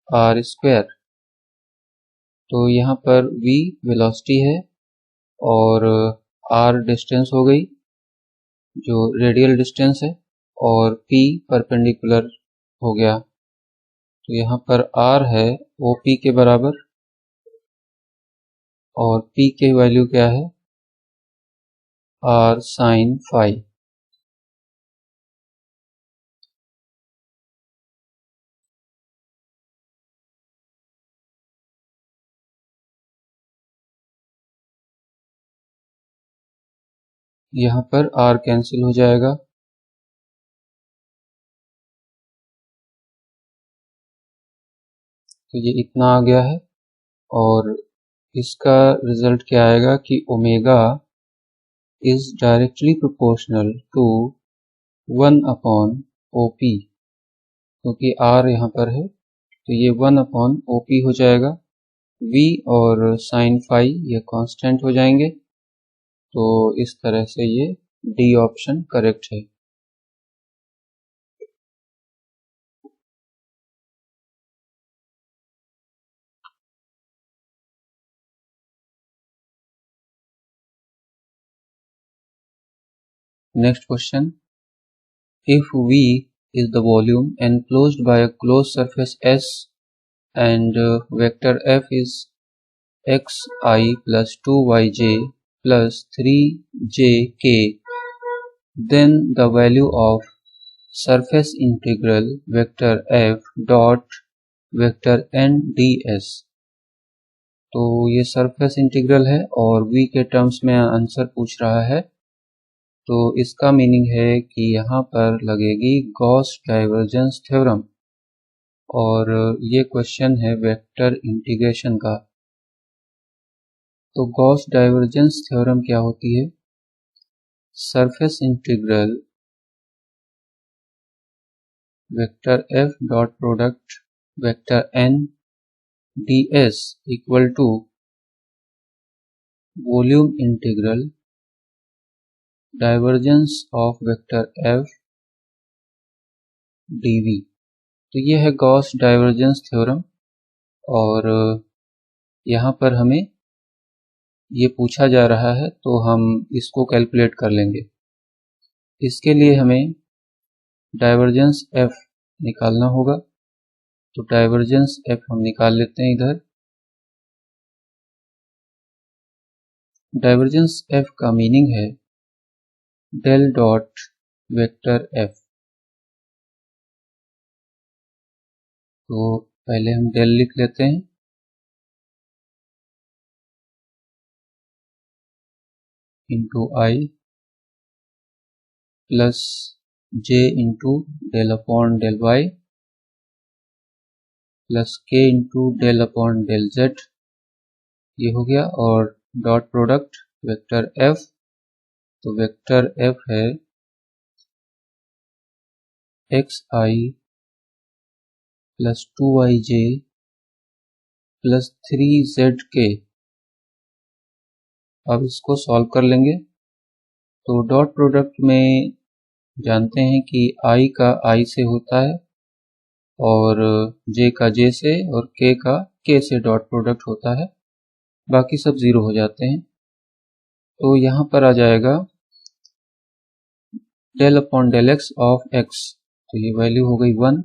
r square. तो यहाँ पर v वेलोसिटी है और r डिस्टेंस हो गई जो रेडियल डिस्टेंस है और p परपेंडिकुलर हो गया। तो यहाँ पर r है OP के बराबर और p की वैल्यू क्या है r साइन फाई। यहाँ पर r कैंसिल हो जाएगा, तो ये इतना आ गया है और इसका रिजल्ट क्या आएगा कि omega is directly proportional to 1 upon OP, क्योंकि r यहाँ पर है तो ये 1 अपॉन OP हो जाएगा। v और साइन फाई ये कांस्टेंट हो जाएंगे, तो इस तरह से ये डी ऑप्शन करेक्ट है। Next question, if v is the volume enclosed by a closed surface S and vector f is xi plus 2yj plus 3jk, then the value of surface integral vector f dot vector n ds। तो ये surface integral है और v के terms में answer पूछ रहा है, तो इसका मीनिंग है कि यहाँ पर लगेगी गॉस डाइवर्जेंस थ्योरम, और ये क्वेश्चन है वेक्टर इंटीग्रेशन का। तो गॉस डाइवर्जेंस थ्योरम क्या होती है? Surface integral vector f dot product vector n ds equal to volume integral divergence of vector f dv। तो ये है गॉस डाइवर्जेंस थ्योरम, और यहाँ पर हमें ये पूछा जा रहा है तो हम इसको कैलकुलेट कर लेंगे। इसके लिए हमें डाइवर्जेंस f निकालना होगा, तो डाइवर्जेंस f हम निकाल लेते हैं इधर। डाइवर्जेंस f का मीनिंग है डेल डॉट वेक्टर f। तो पहले हम डेल लिख लेते हैं, into i plus j into del upon del y plus k into del upon del z, ये हो गया। और डॉट प्रोडक्ट वेक्टर f, तो वेक्टर f है xi plus 2yj plus 3zk। अब इसको सॉल्व कर लेंगे। तो डॉट प्रोडक्ट में जानते हैं कि i का i से होता है और j का j से और k का k से डॉट प्रोडक्ट होता है, बाकी सब ज़ीरो हो जाते हैं। तो यहाँ पर आ जाएगा del upon del x of x, तो ये वैल्यू हो गई 1।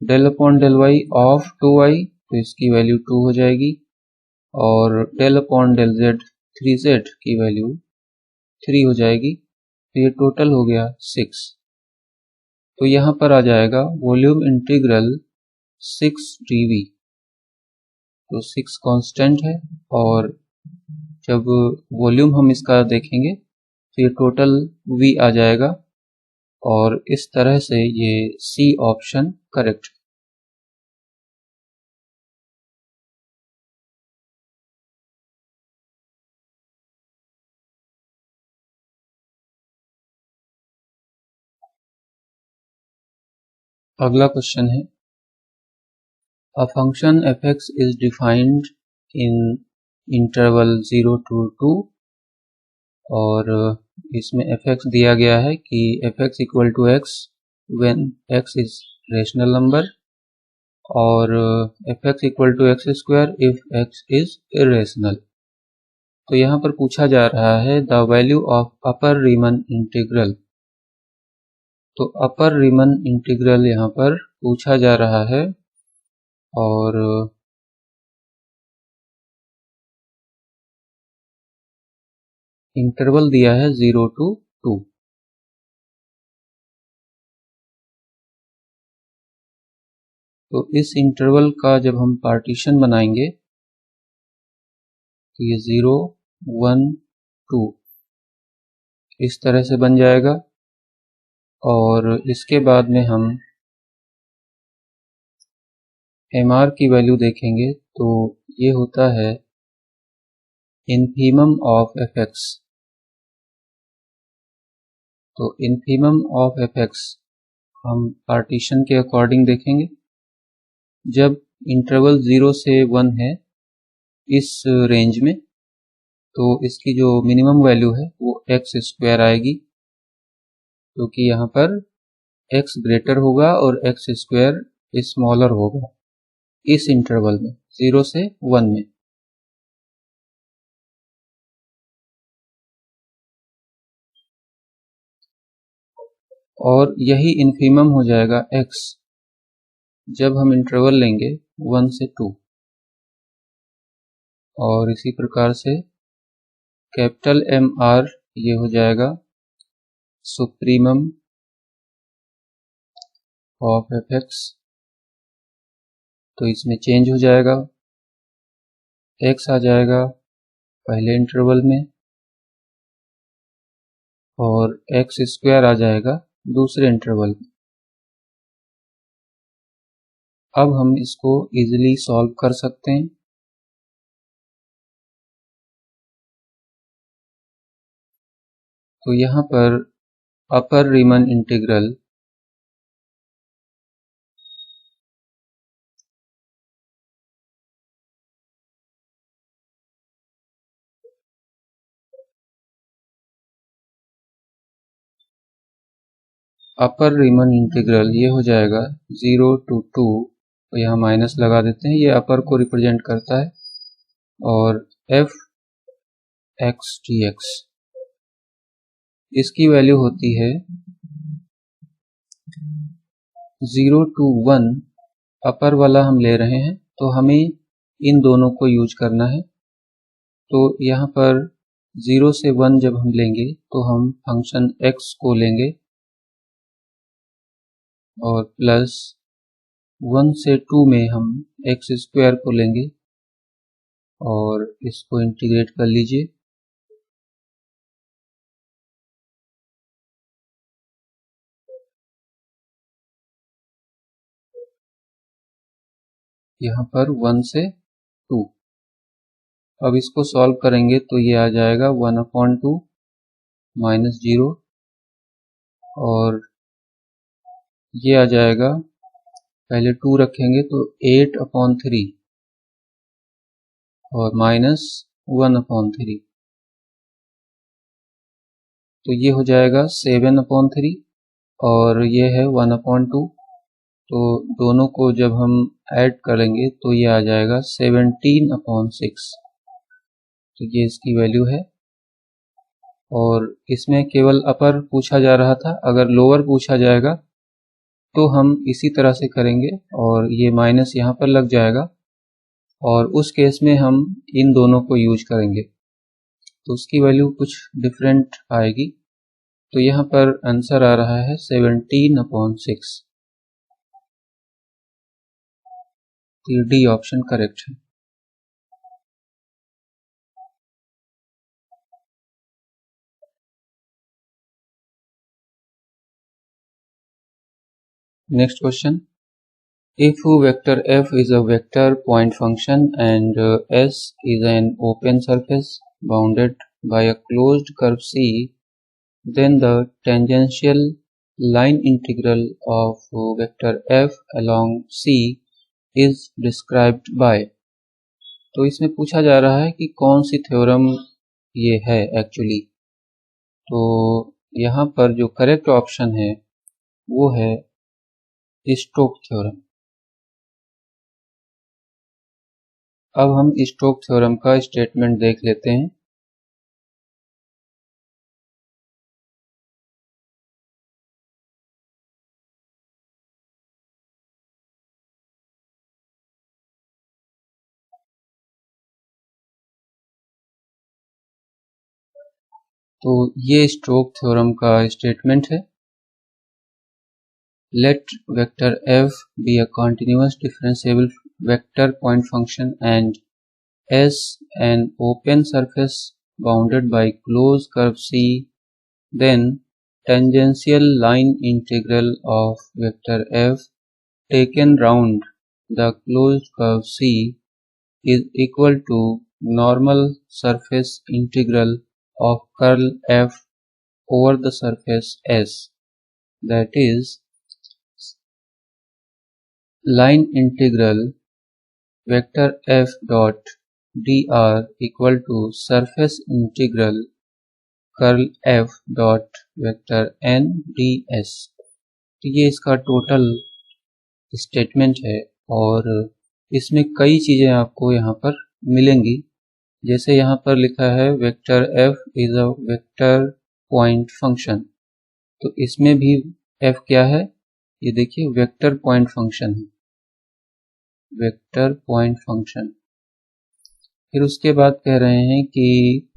Del upon del y of 2y, तो इसकी वैल्यू 2 हो जाएगी। और del upon del z 3z की वैल्यू 3 हो जाएगी, तो ये टोटल हो गया 6। तो यहाँ पर आ जाएगा वॉल्यूम इंटीग्रल 6 dv। तो 6 कांस्टेंट है, और जब वॉल्यूम हम इसका देखेंगे तो ये टोटल v आ जाएगा, और इस तरह से ये C ऑप्शन करेक्ट। अगला क्वेश्चन है, a function fx is defined in interval 0 to 2, और इसमें fx दिया गया है कि fx equal to x when x is rational number, और fx equal to x square if x is irrational. तो यहाँ पर पूछा जा रहा है the value of upper Riemann integral. तो अपर रीमन इंटीग्रल यहाँ पर पूछा जा रहा है, और इंटरवल दिया है 0 to 2। तो इस इंटरवल का जब हम पार्टीशन बनाएंगे तो ये 0 1 2 इस तरह से बन जाएगा, और इसके बाद में हम mr की वैल्यू देखेंगे तो ये होता है इन्फीमम ऑफ fx। तो इन्फीमम ऑफ fx हम पार्टीशन के अकॉर्डिंग देखेंगे। जब इंटरवल 0 से 1 है इस रेंज में, तो इसकी जो मिनिमम वैल्यू है वो एक्स स्क्वायर आएगी, क्योंकि यहाँ पर x ग्रेटर होगा और एक्स स्क्वायर स्मॉलर होगा इस इंटरवल में 0 से 1 में। और यही इन्फीमम हो जाएगा x। जब हम इंटरवल लेंगे 1 से 2, और इसी प्रकार से कैपिटल एम आर ये हो जाएगा सुप्रीमम ऑफ एफ एक्स, तो इसमें चेंज हो जाएगा, एक्स आ जाएगा पहले इंटरवल में और एक्स स्क्वायर आ जाएगा दूसरे इंटरवल में। अब हम इसको इजीली सॉल्व कर सकते हैं। तो यहाँ पर अपर रीमन इंटीग्रल ये हो जाएगा 0 to 2, तो यहाँ माइनस लगा देते हैं, ये अपर को रिप्रेजेंट करता है, और एफ एक्स टी एक्स इसकी वैल्यू होती है 0 to 1, अपर वाला हम ले रहे हैं तो हमें इन दोनों को यूज करना है। तो यहाँ पर 0 से 1 जब हम लेंगे तो हम फंक्शन x को लेंगे और प्लस 1 से 2 में हम एक्स स्क्वायर को लेंगे और इसको इंटीग्रेट कर लीजिए। यहाँ पर 1 से 2, अब इसको सॉल्व करेंगे तो ये आ जाएगा 1/2 माइनस 0, और ये आ जाएगा, पहले 2 रखेंगे तो 8/3 और माइनस 1/3, तो ये हो जाएगा 7/3 और ये है 1/2, तो दोनों को जब हम ऐड करेंगे तो ये आ जाएगा 17/6, तो ये इसकी वैल्यू है। और इसमें केवल अपर पूछा जा रहा था, अगर लोअर पूछा जाएगा तो हम इसी तरह से करेंगे और ये माइनस यहाँ पर लग जाएगा, और उस केस में हम इन दोनों को यूज करेंगे तो उसकी वैल्यू कुछ डिफरेंट आएगी। तो यहाँ पर आंसर आ रहा है 17/6, तो डी ऑप्शन करेक्ट है। Next question. If vector f is a vector point function and S is an open surface bounded by a closed curve C, then the tangential line integral of vector f along C is described by। तो इसमें पूछा जा रहा है कि कौन सी theorem ये है एक्चुअली। तो यहाँ पर जो करेक्ट ऑप्शन है वो है स्टोक थ्योरम। अब हम स्टोक थ्योरम का स्टेटमेंट देख लेते हैं। तो ये स्टोक थ्योरम का स्टेटमेंट है। Let vector f be a continuous differentiable vector point function and S an open surface bounded by closed curve C, then tangential line integral of vector f taken round the closed curve C is equal to normal surface integral of curl f over the surface S, that is line integral vector f dot dr equal to surface integral curl f dot vector n ds। तो ये इसका total statement है और इसमें कई चीज़ें आपको यहाँ पर मिलेंगी। जैसे यहाँ पर लिखा है vector f is a vector point function, तो इसमें भी f क्या है, ये देखिए वेक्टर पॉइंट फंक्शन है। Vector point function. फिर उसके बाद कह रहे हैं कि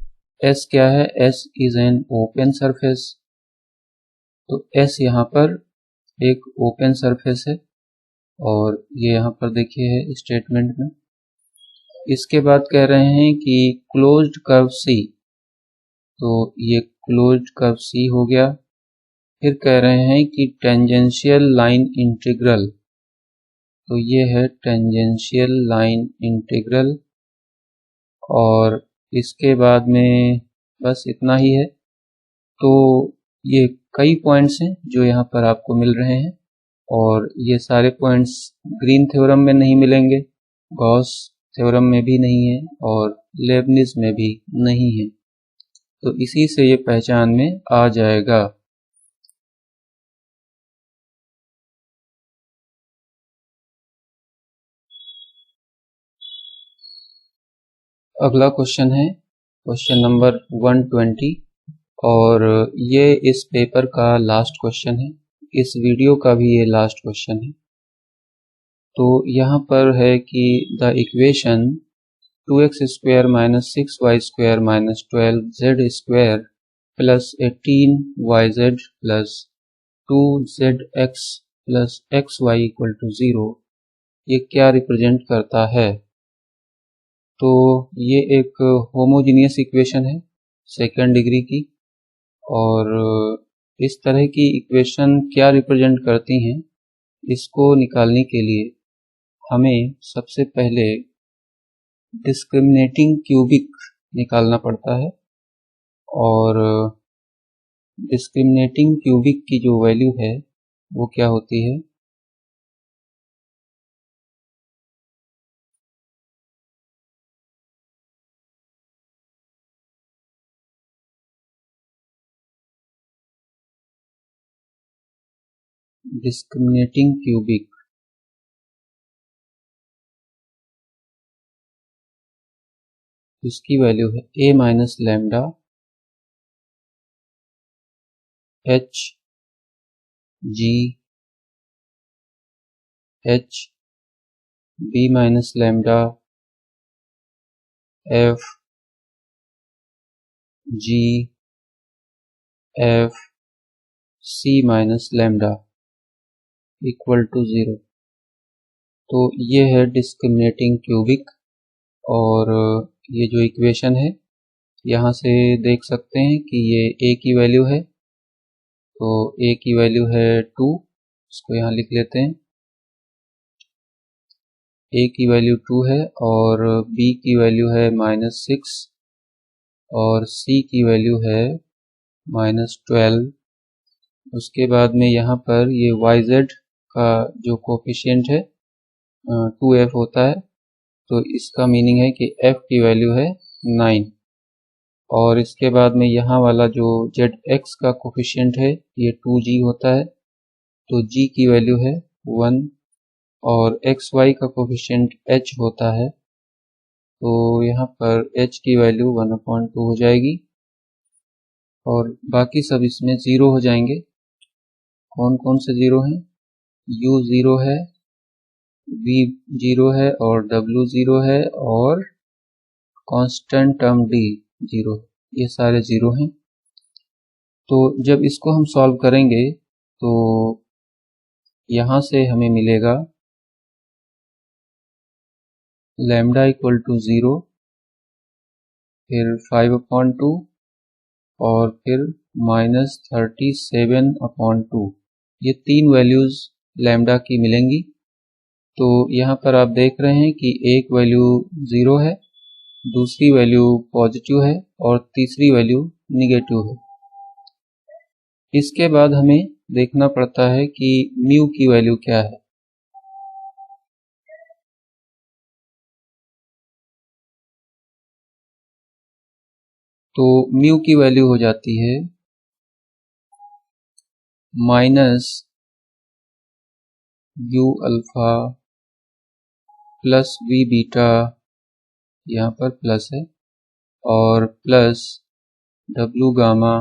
S क्या है, S is an open surface. तो S यहाँ पर एक ओपन सरफेस है और ये यहाँ पर देखिए है स्टेटमेंट में। इसके बाद कह रहे हैं कि क्लोज्ड कर्व C, तो ये क्लोज्ड कर्व C हो गया। फिर कह रहे हैं कि टेंजेंशियल लाइन इंटीग्रल, तो ये है टेंजेंशियल लाइन इंटीग्रल। और इसके बाद में बस इतना ही है। तो ये कई पॉइंट्स हैं जो यहाँ पर आपको मिल रहे हैं और ये सारे पॉइंट्स ग्रीन थ्योरम में नहीं मिलेंगे, गॉस थ्योरम में भी नहीं है और लेबनिज में भी नहीं है। तो इसी से ये पहचान में आ जाएगा। अगला क्वेश्चन है क्वेश्चन नंबर 120 और ये इस पेपर का लास्ट क्वेश्चन है, इस वीडियो का भी ये लास्ट क्वेश्चन है। तो यहाँ पर है कि the equation 2x square minus 6y square minus 12z square plus 18yz plus 2zx plus xy equal to 0 ये क्या रिप्रेजेंट करता है। तो ये एक होमोजीनियस इक्वेशन है सेकंड डिग्री की, और इस तरह की इक्वेशन क्या रिप्रेजेंट करती हैं इसको निकालने के लिए हमें सबसे पहले डिस्क्रिमिनेटिंग क्यूबिक निकालना पड़ता है। और डिस्क्रिमिनेटिंग क्यूबिक की जो वैल्यू है वो क्या होती है, डिस्क्रिमिनेटिंग क्यूबिक इसकी वैल्यू है a minus lambda h g h b minus lambda f g f c minus lambda equal to 0। तो ये है डिस्क्रिमिनेटिंग क्यूबिक। और ये जो इक्वेशन है यहाँ से देख सकते हैं कि ये a की वैल्यू है, तो a की वैल्यू है 2, इसको यहाँ लिख लेते हैं। a की वैल्यू 2 है और b की वैल्यू है -6 और c की वैल्यू है -12। उसके बाद में यहाँ पर ये yz का जो कोफिशिएंट है 2f होता है, तो इसका मीनिंग है कि f की वैल्यू है 9। और इसके बाद में यहाँ वाला जो zx का कोफिशिएंट है ये 2g होता है, तो g की वैल्यू है 1। और xy का कोफिशिएंट h होता है, तो यहाँ पर h की वैल्यू 1/2 हो जाएगी और बाकी सब इसमें 0 हो जाएंगे। कौन कौन से 0 हैं, u 0 है, v 0 है और w 0 है और कांस्टेंट टर्म d 0, ये सारे 0 हैं। तो जब इसको हम सॉल्व करेंगे तो यहाँ से हमें मिलेगा लैम्डा इक्वल टू 0, फिर 5/2 और फिर -37/2, ये तीन वैल्यूज लैम्डा की मिलेंगी। तो यहाँ पर आप देख रहे हैं कि एक वैल्यू 0 है, दूसरी वैल्यू पॉजिटिव है और तीसरी वैल्यू निगेटिव है। इसके बाद हमें देखना पड़ता है कि म्यू की वैल्यू क्या है। तो म्यू की वैल्यू हो जाती है -u alpha plus v beta, यहाँ पर प्लस है, और plus w gamma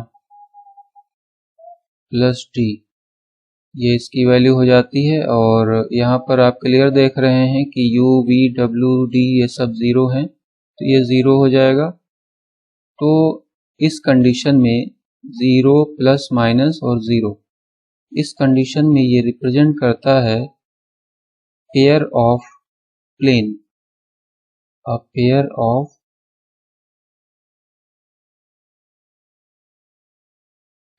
plus d, ये इसकी वैल्यू हो जाती है। और यहाँ पर आप क्लियर देख रहे हैं कि u, v, w, d ये सब 0 हैं, तो ये 0 हो जाएगा। तो इस कंडीशन में 0 प्लस माइनस और 0, इस कंडीशन में ये रिप्रेजेंट करता है pair of plane, a pair of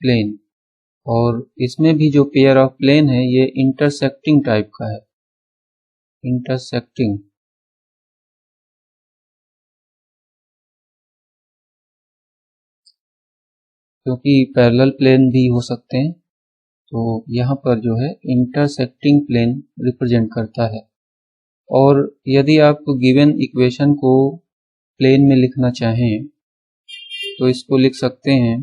plane. और इसमें भी जो पेयर ऑफ प्लेन है ये इंटरसेक्टिंग टाइप का है, इंटरसेक्टिंग। क्योंकि पैरेलल प्लेन भी हो सकते हैं, तो यहाँ पर जो है इंटरसेक्टिंग प्लेन रिप्रेजेंट करता है। और यदि आप गिवन इक्वेशन को प्लेन में लिखना चाहें तो इसको लिख सकते हैं।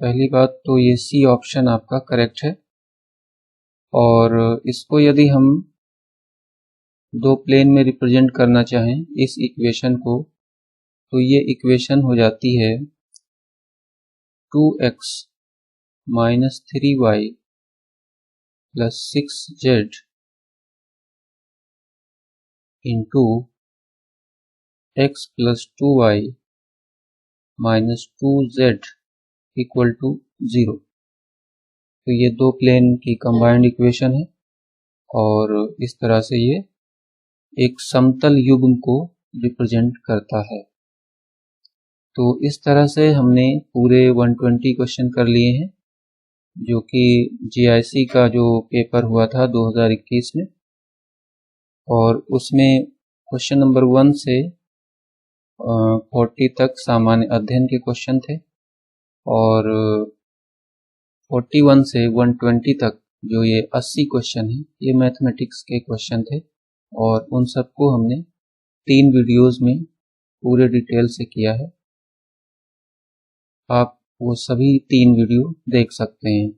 पहली बात तो ये सी ऑप्शन आपका करेक्ट है। और इसको यदि हम दो प्लेन में रिप्रेजेंट करना चाहें इस इक्वेशन को, तो ये इक्वेशन हो जाती है 2x minus 3y plus 6z into x plus 2y minus 2z equal to 0। तो ये दो प्लेन की कंबाइंड इक्वेशन है और इस तरह से ये एक समतल युग्म को रिप्रेजेंट करता है। तो इस तरह से हमने पूरे 120 क्वेश्चन कर लिए हैं, जो कि जीआईसी का जो पेपर हुआ था 2021 में। और उसमें क्वेश्चन नंबर 1 से 40 तक सामान्य अध्ययन के क्वेश्चन थे, और 41 से 120 तक जो ये 80 क्वेश्चन हैं ये मैथमेटिक्स के क्वेश्चन थे। और उन सबको हमने 3 वीडियोस में पूरे डिटेल से किया है। आप वो सभी 3 वीडियो देख सकते हैं।